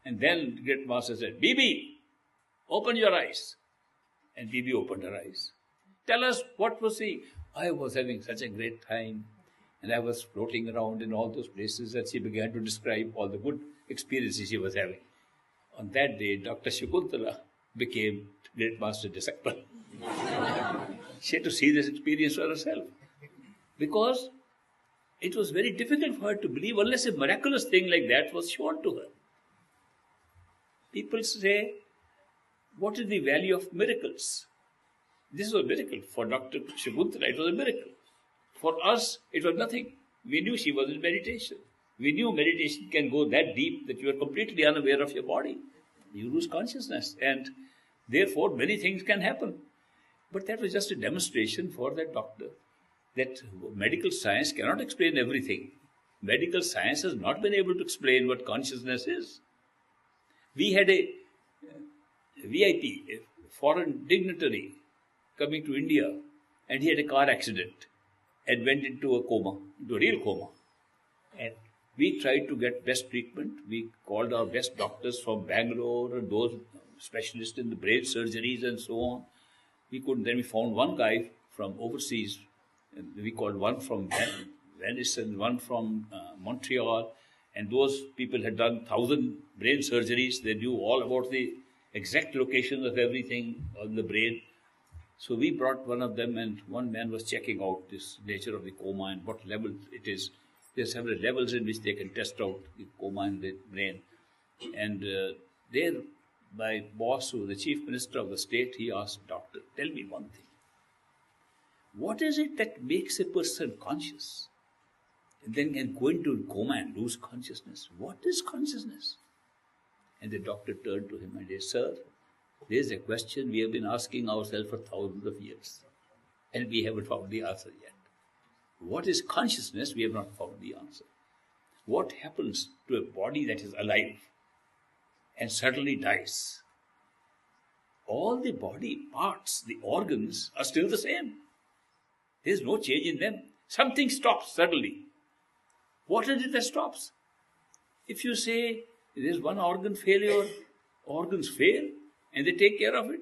And then Great Master said, Bibi, open your eyes. And Bibi opened her eyes. Tell us, what was she? I was having such a great time. And I was floating around in all those places, and she began to describe all the good experiences she was having. On that day, Dr. Shakuntala became Great Master disciple. She had to see this experience for herself. Because it was very difficult for her to believe unless a miraculous thing like that was shown to her. People say, what is the value of miracles? This was a miracle. For Dr. Shakuntala, it was a miracle. For us, it was nothing. We knew she was in meditation. We knew meditation can go that deep that you are completely unaware of your body. You lose consciousness, and therefore many things can happen. But that was just a demonstration for that doctor that medical science cannot explain everything. Medical science has not been able to explain what consciousness is. We had a VIP, a foreign dignitary, coming to India, and he had a car accident and went into a coma, into a real coma. And we tried to get best treatment. We called our best doctors from Bangalore and those specialists in the brain surgeries and so on. We couldn't. Then we found one guy from overseas. And we called one from Venice and one from Montreal. And those people had done 1,000 brain surgeries. They knew all about the exact locations of everything on the brain. So we brought one of them, and one man was checking out this nature of the coma and what level it is. There are several levels in which they can test out the coma in the brain. And there, my boss, who was the chief minister of the state, he asked, Doctor, tell me one thing. What is it that makes a person conscious and then can go into a coma and lose consciousness? What is consciousness? And the doctor turned to him and said, Sir, there is a question we have been asking ourselves for thousands of years, and we haven't found the answer yet. What is consciousness? We have not found the answer. What happens to a body that is alive and suddenly dies? All the body parts, the organs are still the same. There is no change in them. Something stops suddenly. What is it that stops? If you say there is one organ failure, organs fail and they take care of it.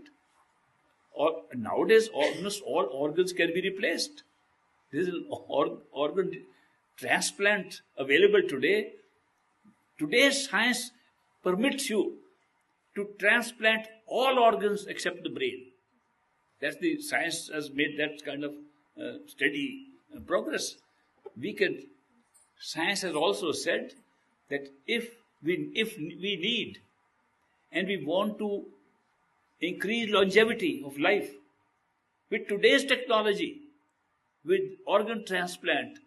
Or nowadays, almost all organs can be replaced. There is an organ transplant available today. Today's science permits you to transplant all organs except the brain. That's the science has made that kind of steady progress. Science has also said that if we need and we want to increase longevity of life, with today's technology, with organ transplant,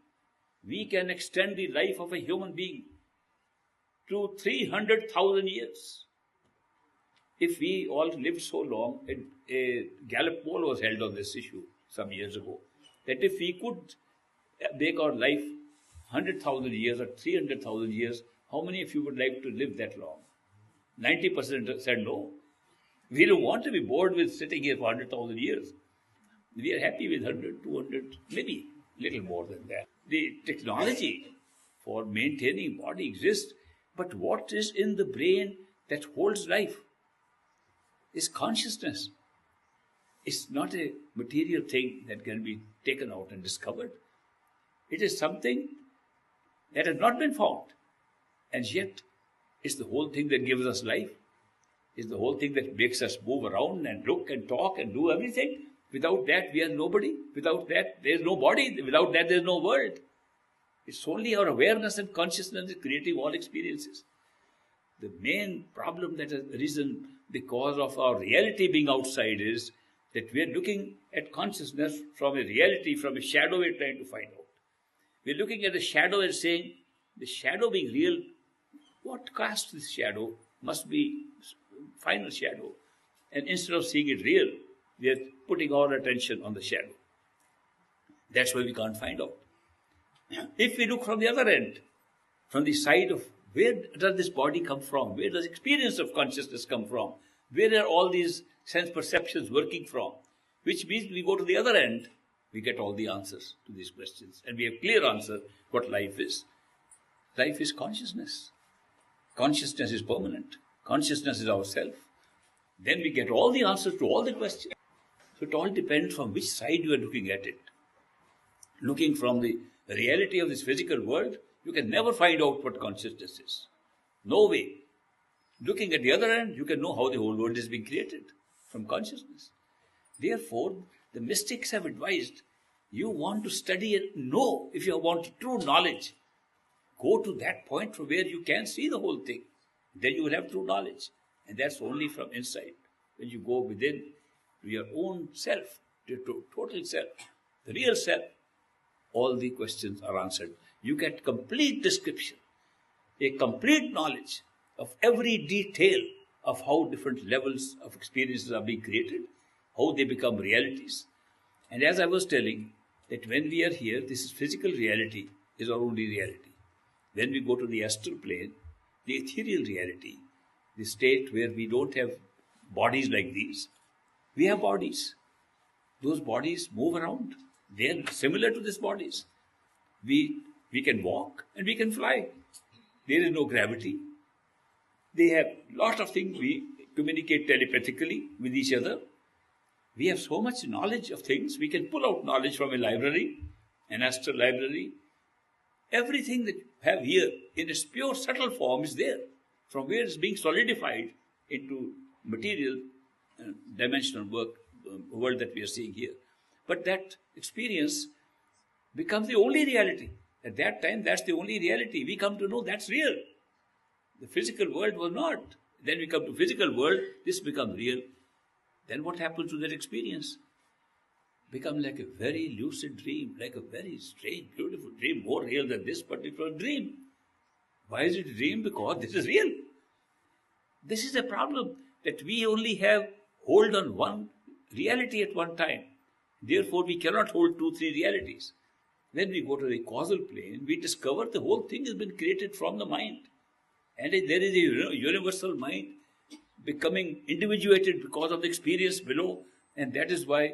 we can extend the life of a human being to 300,000 years. If we all lived so long, a Gallup poll was held on this issue some years ago, that if we could make our life 100,000 years or 300,000 years, how many of you would like to live that long? 90% said no. We don't want to be bored with sitting here for 100,000 years. We are happy with 100, 200, maybe little more than that. The technology for maintaining body exists, but what is in the brain that holds life is consciousness. It's not a material thing that can be taken out and discovered. It is something that has not been found. And yet, it's the whole thing that gives us life. It's the whole thing that makes us move around and look and talk and do everything. Without that, we are nobody. Without that, there is no body. Without that, there is no world. It's only our awareness and consciousness creating all experiences. The main problem that has arisen because of our reality being outside is that we are looking at consciousness from a reality, from a shadow we are trying to find out. We are looking at the shadow and saying, the shadow being real, what casts this shadow must be final shadow. And instead of seeing it real, we are putting our attention on the shadow. That's why we can't find out. If we look from the other end, from the side of where does this body come from? Where does experience of consciousness come from? Where are all these sense perceptions working from? Which means we go to the other end, we get all the answers to these questions. And we have clear answer what life is. Life is consciousness. Consciousness is permanent. Consciousness is ourself. Then we get all the answers to all the questions. So it all depends from which side you are looking at it. Looking from the reality of this physical world, you can never find out what consciousness is. No way. Looking at the other end, you can know how the whole world is being created from consciousness. Therefore, the mystics have advised, you want to study and know, if you want true knowledge, go to that point from where you can see the whole thing. Then you will have true knowledge. And that's only from inside. When you go within to your own self, to your total self, the real self, all the questions are answered. You get complete description, a complete knowledge of every detail of how different levels of experiences are being created, how they become realities. And as I was telling, that when we are here, this physical reality is our only reality. When we go to the astral plane, the ethereal reality, the state where we don't have bodies like these, we have bodies. Those bodies move around. They are similar to these bodies. We can walk and we can fly. There is no gravity. They have lot of things. We communicate telepathically with each other. We have so much knowledge of things. We can pull out knowledge from a library, an astral library. Everything that you have here in its pure subtle form is there. From where it's being solidified into material dimensional world that we are seeing here. But that experience becomes the only reality. At that time, that's the only reality. We come to know that's real. The physical world was not. Then we come to physical world, this becomes real. Then what happens to that experience? Become like a very lucid dream, like a very strange, beautiful dream, more real than this particular dream. Why is it a dream? Because this is real. This is the problem, that we only have hold on one reality at one time. Therefore, we cannot hold 2, 3 realities. When we go to the causal plane, we discover the whole thing has been created from the mind. And there is a universal mind becoming individuated because of the experience below. And that is why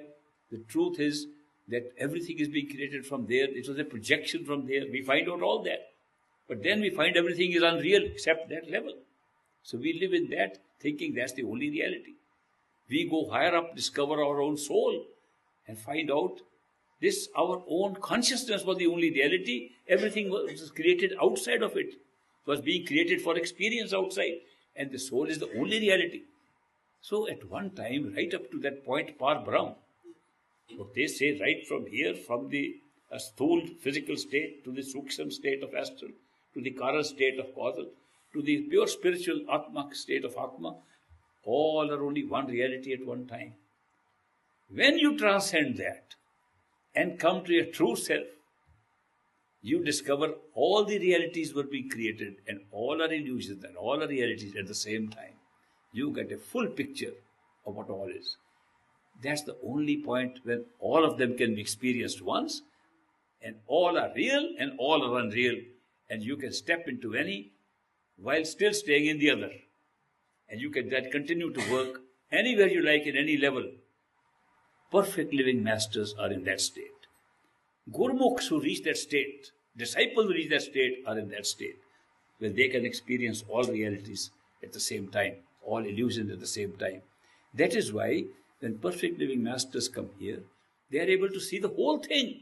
the truth is that everything is being created from there. It was a projection from there. We find out all that. But then we find everything is unreal except that level. So we live in that thinking that's the only reality. We go higher up, discover our own soul and find out this, our own consciousness was the only reality. Everything was created outside of it. Was being created for experience outside. And the soul is the only reality. So at one time, right up to that point, Par Brahm, what they say right from here, from the sthul physical state to the suksham state of astral, to the kara state of causal, to the pure spiritual atma state of atma, all are only one reality at one time. When you transcend that and come to your true self, you discover all the realities were being created and all are illusions and all are realities at the same time. You get a full picture of what all is. That's the only point when all of them can be experienced once and all are real and all are unreal. And you can step into any while still staying in the other. And you can then continue to work anywhere you like in any level. Perfect living masters are in that state. Gurmukhs who reach that state, disciples who reach that state are in that state, where they can experience all realities at the same time, all illusions at the same time. That is why when perfect living masters come here, they are able to see the whole thing.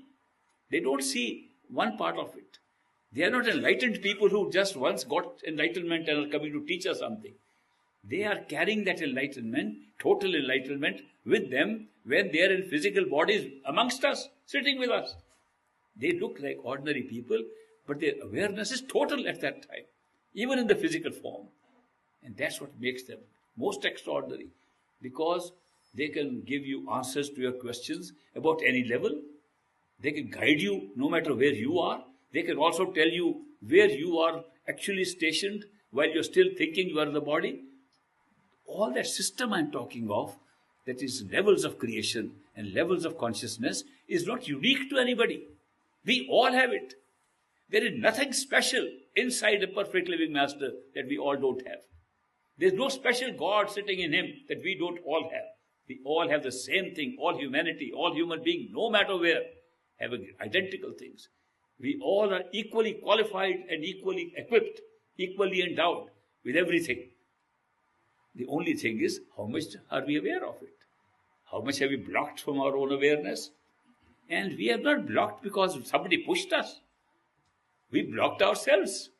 They don't see one part of it. They are not enlightened people who just once got enlightenment and are coming to teach us something. They are carrying that enlightenment, total enlightenment, with them when they are in physical bodies amongst us, sitting with us. They look like ordinary people, but their awareness is total at that time, even in the physical form. And that's what makes them most extraordinary, because they can give you answers to your questions about any level. They can guide you no matter where you are. They can also tell you where you are actually stationed while you're still thinking you are the body. All that system I'm talking of, that is levels of creation and levels of consciousness, is not unique to anybody. We all have it. There is nothing special inside a perfect living master that we all don't have. There's no special God sitting in him that we don't all have. We all have the same thing. All humanity, all human beings, no matter where, have identical things. We all are equally qualified and equally equipped, equally endowed with everything. The only thing is, how much are we aware of it? How much have we blocked from our own awareness? And we have not blocked because somebody pushed us. We blocked ourselves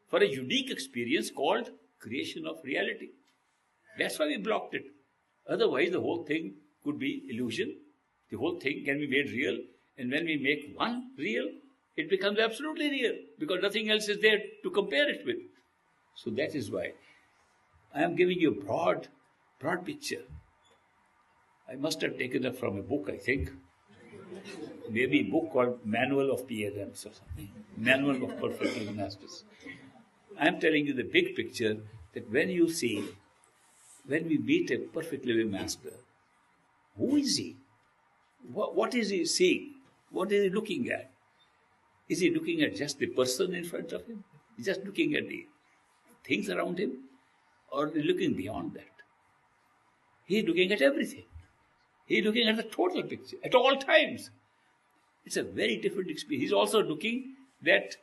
for a unique experience called creation of reality. That's why we blocked it. Otherwise, the whole thing could be illusion. The whole thing can be made real. And when we make one real, it becomes absolutely real, because nothing else is there to compare it with. So that is why I am giving you a broad picture. I must have taken it from a book, I think. Maybe a book called Manual of PLMs or something. Manual of Perfect Living Masters. I am telling you the big picture, that when we meet a perfect living master, who is he? What is he seeing? What is he looking at? Is he looking at just the person in front of him? Is he just looking at the things around him? Or is he looking beyond that? He is looking at everything. He is looking at the total picture at all times. It's a very different experience. He's also looking that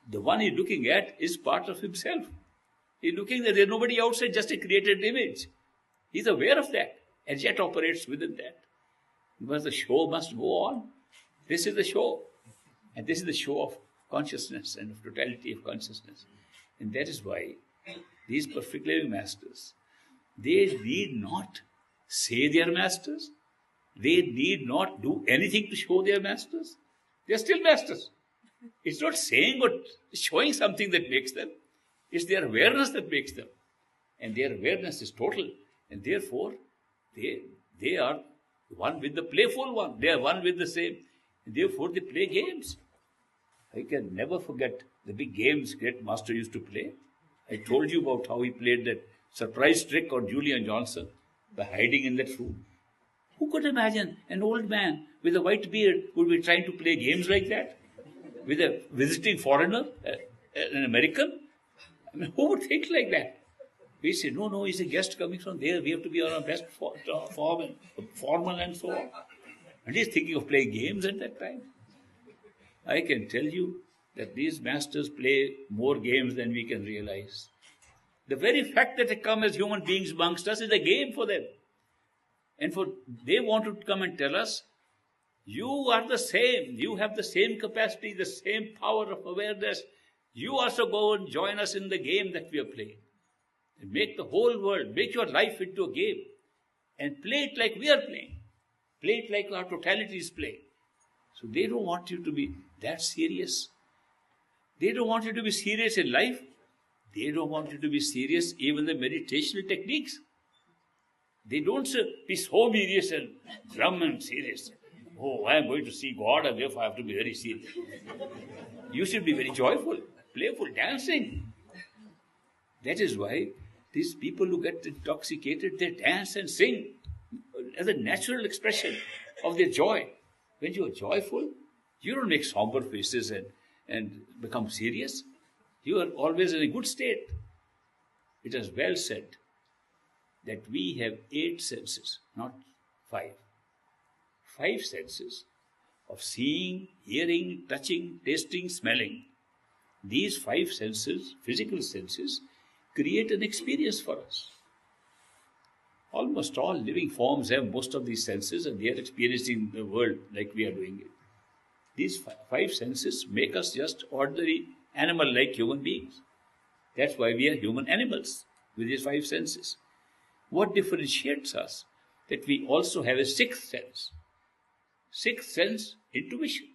the one he's looking at is part of himself. He's looking that there's nobody outside, just a created image. He's aware of that and yet operates within that. Because the show must go on. This is the show. And this is the show of consciousness and of totality of consciousness. And that is why these perfect living masters, they need not say they are masters. They need not do anything to show they are masters. They are still masters. It's not saying or showing something that makes them. It's their awareness that makes them. And their awareness is total. And therefore, they are one with the playful one. They are one with the same. And therefore, they play games. I can never forget the big games great master used to play. I told you about how he played that surprise trick on Julian Johnson by hiding in that room. Who could imagine an old man with a white beard would be trying to play games like that? With a visiting foreigner, an American? I mean, who would think like that? We say, no, he's a guest coming from there. We have to be on our best form and formal and so on. And he's thinking of playing games at that time. I can tell you that these masters play more games than we can realize. The very fact that they come as human beings amongst us is a game for them. And they want to come and tell us, you are the same. You have the same capacity, the same power of awareness. You also go and join us in the game that we are playing. And make the whole world, make your life into a game. And play it like we are playing. Play it like our totality is playing. So they don't want you to be that serious. They don't want you to be serious in life. They don't want you to be serious even the meditational techniques. They don't say, be so serious and glum and serious. Oh, I am going to see God and therefore I have to be very serious. You should be very joyful, playful, dancing. That is why these people who get intoxicated, they dance and sing as a natural expression of their joy. When you are joyful, you don't make somber faces and become serious. You are always in a good state. It is well said that we have 8 senses, not 5. 5 senses of seeing, hearing, touching, tasting, smelling. These 5 senses, physical senses, create an experience for us. Almost all living forms have most of these senses, and they are experiencing the world like we are doing it. These 5 senses make us just ordinary animal-like human beings. That's why we are human animals, with these 5 senses. What differentiates us? That we also have a 6th sense. 6th sense, intuition.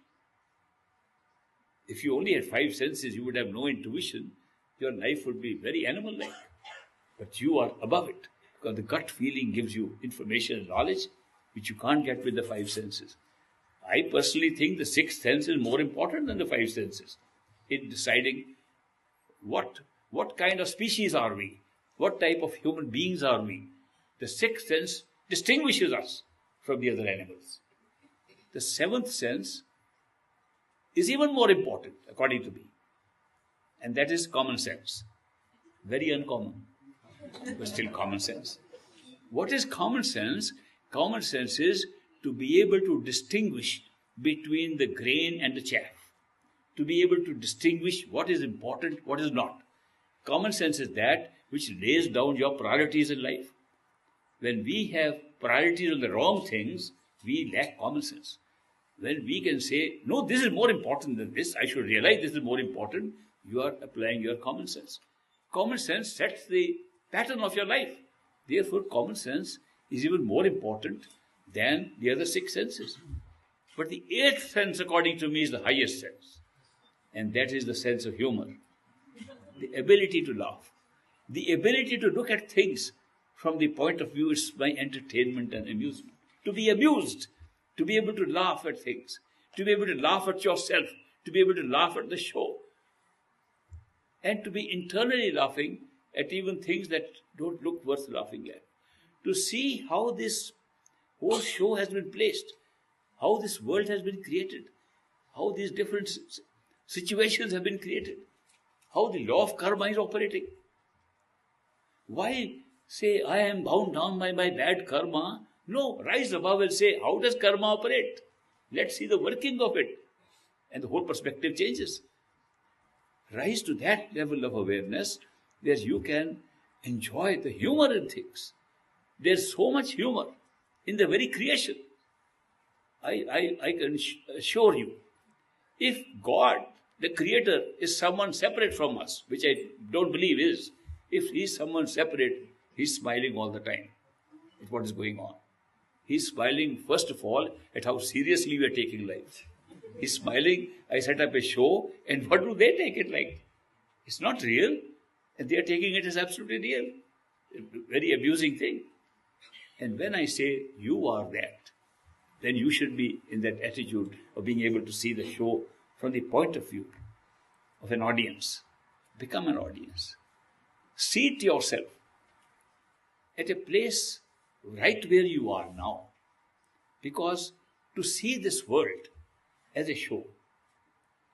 If you only had 5 senses, you would have no intuition. Your life would be very animal-like. But you are above it, because the gut feeling gives you information and knowledge which you can't get with the 5 senses. I personally think the 6th sense is more important than the 5 senses in deciding what kind of species are we, what type of human beings are we. The 6th sense distinguishes us from the other animals. The 7th sense is even more important, according to me, and that is common sense. Very uncommon, but still common sense. What is common sense? Common sense is to be able to distinguish between the grain and the chaff, to be able to distinguish what is important, what is not. Common sense is that which lays down your priorities in life. When we have priorities on the wrong things, we lack common sense. When we can say, no, this is more important than this, I should realize this is more important, you are applying your common sense. Common sense sets the pattern of your life. Therefore, common sense is even more important than the other 6 senses. But the 8th sense, according to me, is the highest sense. And that is the sense of humor. The ability to laugh. The ability to look at things from the point of view, it's my entertainment and amusement. To be amused, to be able to laugh at things, to be able to laugh at yourself, to be able to laugh at the show, and to be internally laughing at even things that don't look worth laughing at. To see how this whole show has been placed, how this world has been created, how these different situations have been created, how the law of karma is operating. Why say, I am bound down by my bad karma? No, rise above and say, how does karma operate? Let's see the working of it. And the whole perspective changes. Rise to that level of awareness where you can enjoy the humor in things. There's so much humor in the very creation. I can assure you, if God, the Creator, is someone separate from us, which I don't believe is, if He's someone separate, He's smiling all the time at what is going on. He's smiling, first of all, at how seriously we are taking life. He's smiling, I set up a show, and what do they take it like? It's not real, and they are taking it as absolutely real. A very abusing thing. And when I say, you are that, then you should be in that attitude of being able to see the show from the point of view of an audience. Become an audience. Seat yourself at a place right where you are now. Because to see this world as a show,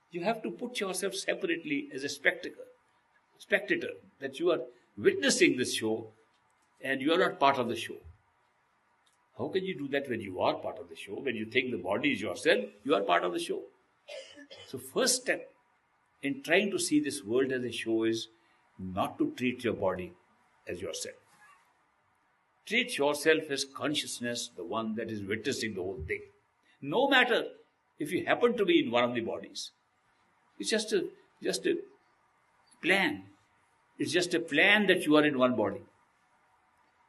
you have to put yourself separately as a spectator, that you are witnessing this show and you are not part of the show. How can you do that when you are part of the show? When you think the body is yourself, you are part of the show. So first step in trying to see this world as a show is not to treat your body as yourself. Treat yourself as consciousness, the one that is witnessing the whole thing. No matter if you happen to be in one of the bodies. It's just a plan. It's just a plan that you are in one body.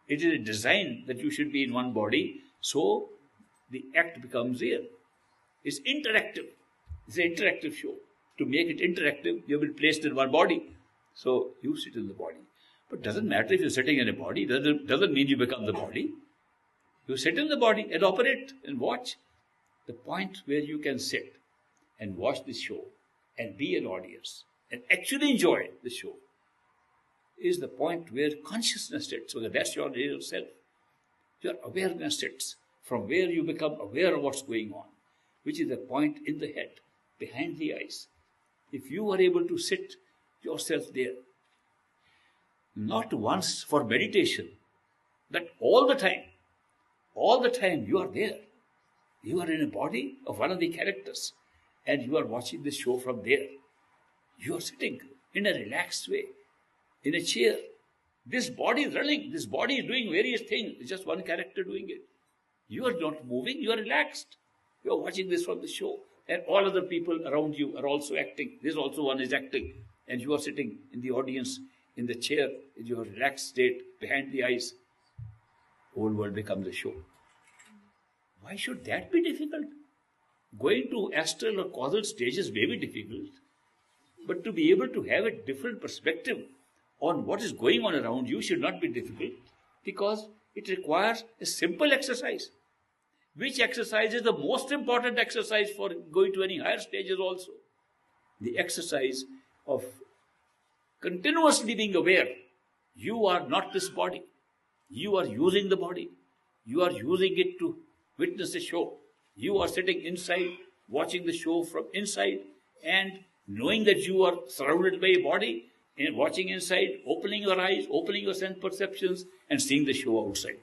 It is a design that you should be in one body, so the act becomes real. It's interactive. It's an interactive show. To make it interactive, you have been placed in one body. So you sit in the body. But it doesn't matter if you're sitting in a body. Doesn't mean you become the body. You sit in the body and operate and watch. The point where you can sit and watch the show and be an audience and actually enjoy the show is the point where consciousness sits. So that's your real self. Your awareness sits from where you become aware of what's going on, which is the point in the head, behind the eyes. If you are able to sit yourself there, not once for meditation, but all the time you are there. You are in a body of one of the characters, and you are watching the show from there. You are sitting in a relaxed way, in a chair. This body is running, this body is doing various things. It's just one character doing it. You are not moving, you are relaxed. You are watching this from the show. And all other people around you are also acting. This also one is acting. And you are sitting in the audience, in the chair, in your relaxed state, behind the eyes. Whole world becomes a show. Why should that be difficult? Going to astral or causal stages may be difficult. But to be able to have a different perspective on what is going on around you should not be difficult, because it requires a simple exercise. Which exercise is the most important exercise for going to any higher stages also? The exercise of continuously being aware. You are not this body. You are using the body. You are using it to witness the show. You are sitting inside, watching the show from inside, and knowing that you are surrounded by a body, and watching inside, opening your eyes, opening your sense perceptions, and seeing the show outside.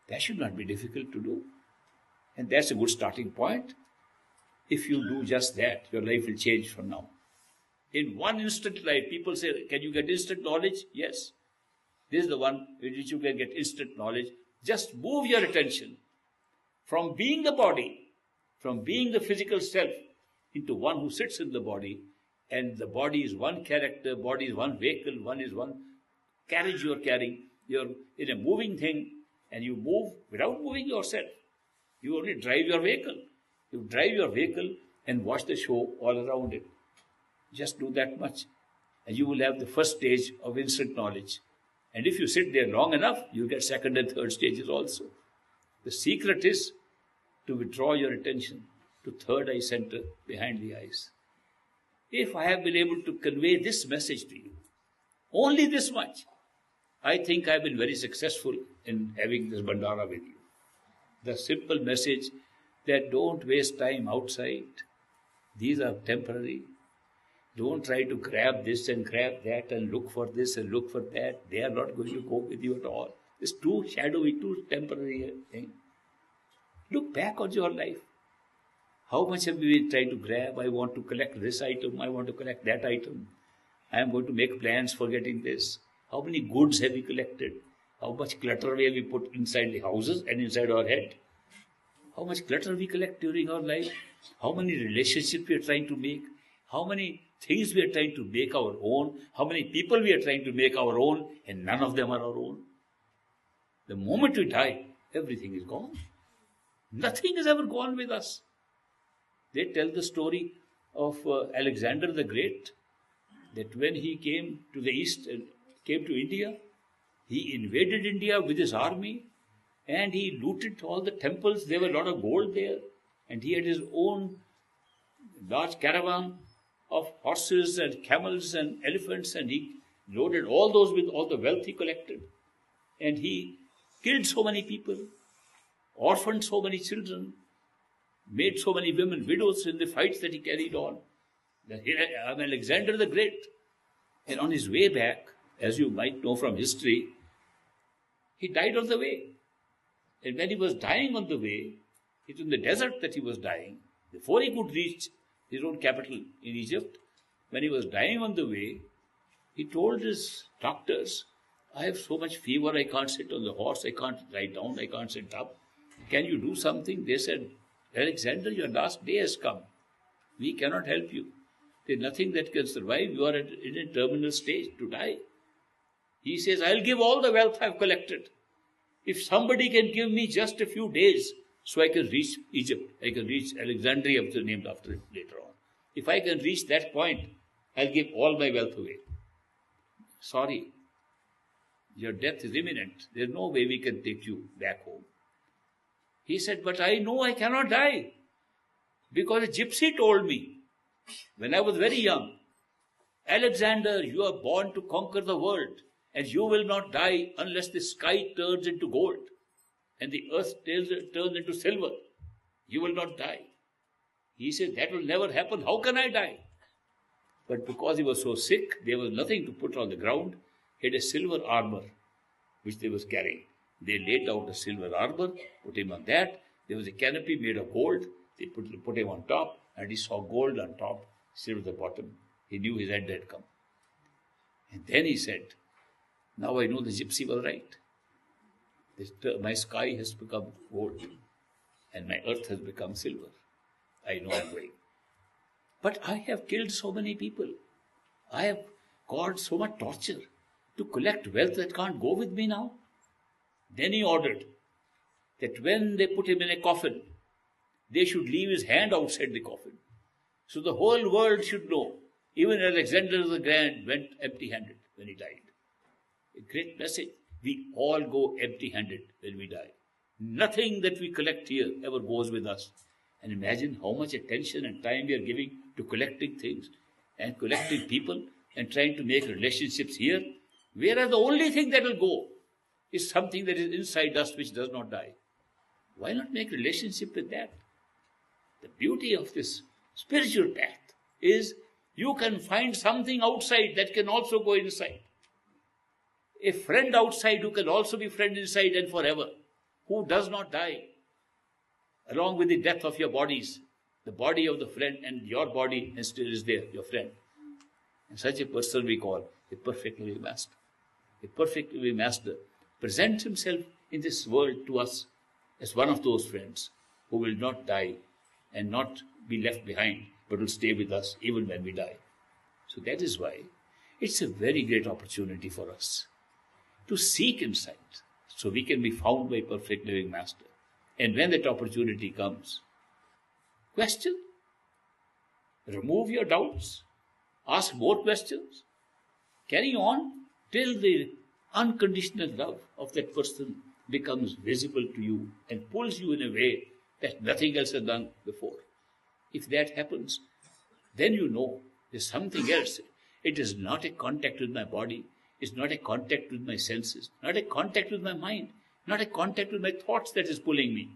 That should not be difficult to do. And that's a good starting point. If you do just that, your life will change from now. In one instant life, people say, can you get instant knowledge? Yes. This is the one in which you can get instant knowledge. Just move your attention from being the body, from being the physical self, into one who sits in the body. And the body is one character, body is one vehicle, one is one carriage you are carrying. You are in a moving thing, and you move without moving yourself. You only drive your vehicle. You drive your vehicle and watch the show all around it. Just do that much. And you will have the first stage of instant knowledge. And if you sit there long enough, you'll get second and third stages also. The secret is to withdraw your attention to third eye center behind the eyes. If I have been able to convey this message to you, only this much, I think I've been very successful in having this Bhandara with you. The simple message that don't waste time outside. These are temporary. Don't try to grab this and grab that and look for this and look for that. They are not going to go with you at all. It's too shadowy, too temporary thing. Look back on your life. How much have we been trying to grab? I want to collect this item. I want to collect that item. I am going to make plans for getting this. How many goods have we collected? How much clutter have we put inside the houses and inside our head? How much clutter we collect during our life? How many relationships we are trying to make? How many things we are trying to make our own? How many people we are trying to make our own, and none of them are our own? The moment we die, everything is gone. Nothing is ever gone with us. They tell the story of Alexander the Great, that when he came to the east and came to India, he invaded India with his army, and he looted all the temples. There were a lot of gold there, and he had his own large caravan of horses and camels and elephants, and he loaded all those with all the wealth he collected. And he killed so many people, orphaned so many children, made so many women widows in the fights that he carried on. I'm Alexander the Great. And on his way back, as you might know from history, he died on the way. And when he was dying on the way, it was in the desert that he was dying. Before he could reach his own capital in Egypt, when he was dying on the way, he told his doctors, I have so much fever, I can't sit on the horse, I can't lie down, I can't sit up. Can you do something? They said, Alexander, your last day has come. We cannot help you. There's nothing that can survive. You are in a terminal stage to die. He says, I'll give all the wealth I've collected. If somebody can give me just a few days so I can reach Egypt, I can reach Alexandria, which is named after him later on. If I can reach that point, I'll give all my wealth away. Sorry, your death is imminent. There's no way we can take you back home. He said, but I know I cannot die, because a gypsy told me when I was very young, Alexander, you are born to conquer the world, and you will not die unless the sky turns into gold and the earth turns into silver. You will not die. He said, that will never happen. How can I die? But because he was so sick, there was nothing to put on the ground. He had a silver armor which they was carrying. They laid out a silver armor, put him on that, There was a canopy made of gold. They put him on top, and he saw gold on top, silver at the bottom. He knew his end had come. And then he said, now I know the gypsy was right. My sky has become gold, and my earth has become silver. I know I'm going. But I have killed so many people. I have caused so much torture to collect wealth that can't go with me now. Then he ordered that when they put him in a coffin, they should leave his hand outside the coffin. So the whole world should know. Even Alexander the Grand went empty-handed when he died. A great message. We all go empty-handed when we die. Nothing that we collect here ever goes with us. And imagine how much attention and time we are giving to collecting things and collecting people and trying to make relationships here, whereas the only thing that will go is something that is inside us which does not die. Why not make relationship with that? The beauty of this spiritual path is you can find something outside that can also go inside. A friend outside who can also be friend inside and forever, who does not die. Along with the death of your bodies, the body of the friend and your body and still is there, your friend. And such a person we call a perfect living master. A perfect living master presents himself in this world to us as one of those friends who will not die and not be left behind, but will stay with us even when we die. So that is why it's a very great opportunity for us to seek insight so we can be found by perfect living master. And when that opportunity comes, question, remove your doubts, ask more questions, carry on till the unconditional love of that person becomes visible to you and pulls you in a way that nothing else has done before. If that happens, then you know there's something else. It is not a contact with my body. It's not a contact with my senses, not a contact with my mind, not a contact with my thoughts that is pulling me.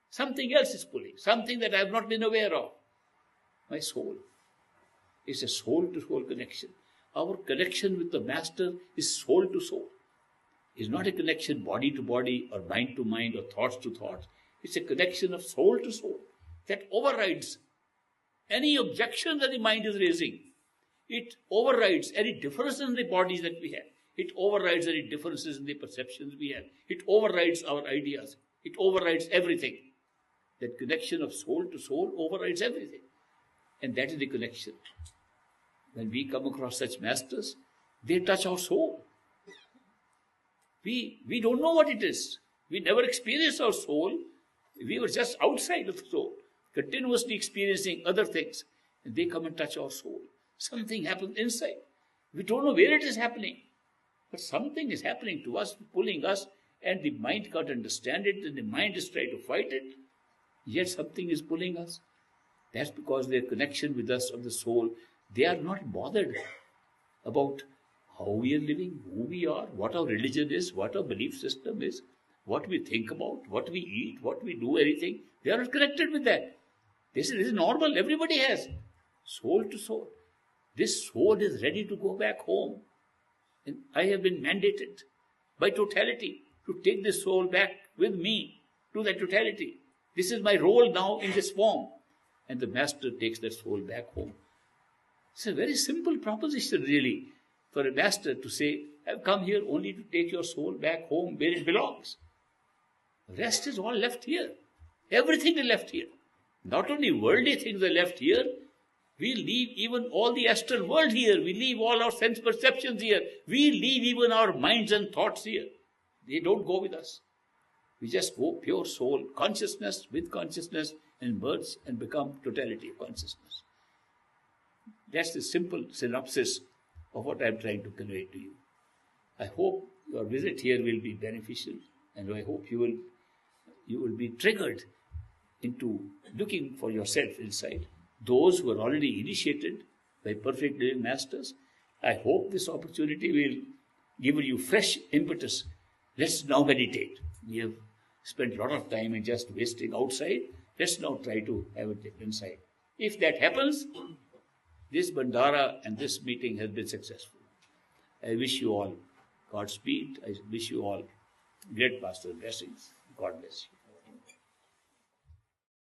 Something else is pulling, something that I have not been aware of. My soul. It's a soul-to-soul connection. Our connection with the Master is soul to soul. It's not a connection body to body or mind to mind or thoughts to thoughts. It's a connection of soul to soul that overrides any objection that the mind is raising. It overrides any differences in the bodies that we have. It overrides any differences in the perceptions we have. It overrides our ideas. It overrides everything. That connection of soul to soul overrides everything. And that is the connection. When we come across such masters, they touch our soul. We don't know what it is. We never experienced our soul. We were just outside of the soul, continuously experiencing other things. And they come and touch our soul. Something happens inside. We don't know where it is happening. But something is happening to us, pulling us, and the mind can't understand it, and the mind is trying to fight it. Yet something is pulling us. That's because their connection with us of the soul, they are not bothered about how we are living, who we are, what our religion is, what our belief system is, what we think about, what we eat, what we do, anything. They are not connected with that. This is normal. Everybody has. Soul to soul. This soul is ready to go back home. And I have been mandated by totality to take this soul back with me to that totality. This is my role now in this form. And the Master takes that soul back home. It's a very simple proposition, really, for a Master to say, I've come here only to take your soul back home where it belongs. The rest is all left here. Everything is left here. Not only worldly things are left here, we leave even all the astral world here. We leave all our sense perceptions here. We leave even our minds and thoughts here. They don't go with us. We just go pure soul, consciousness with consciousness, and merge and become totality of consciousness. That's the simple synopsis of what I'm trying to convey to you. I hope your visit here will be beneficial, and I hope you will be triggered into looking for yourself inside. Those who are already initiated by perfect living masters, I hope this opportunity will give you fresh impetus. Let's now meditate. We have spent a lot of time in just wasting outside. Let's now try to have it inside. If that happens, this Bhandara and this meeting has been successful. I wish you all Godspeed. I wish you all great Master blessings. God bless you.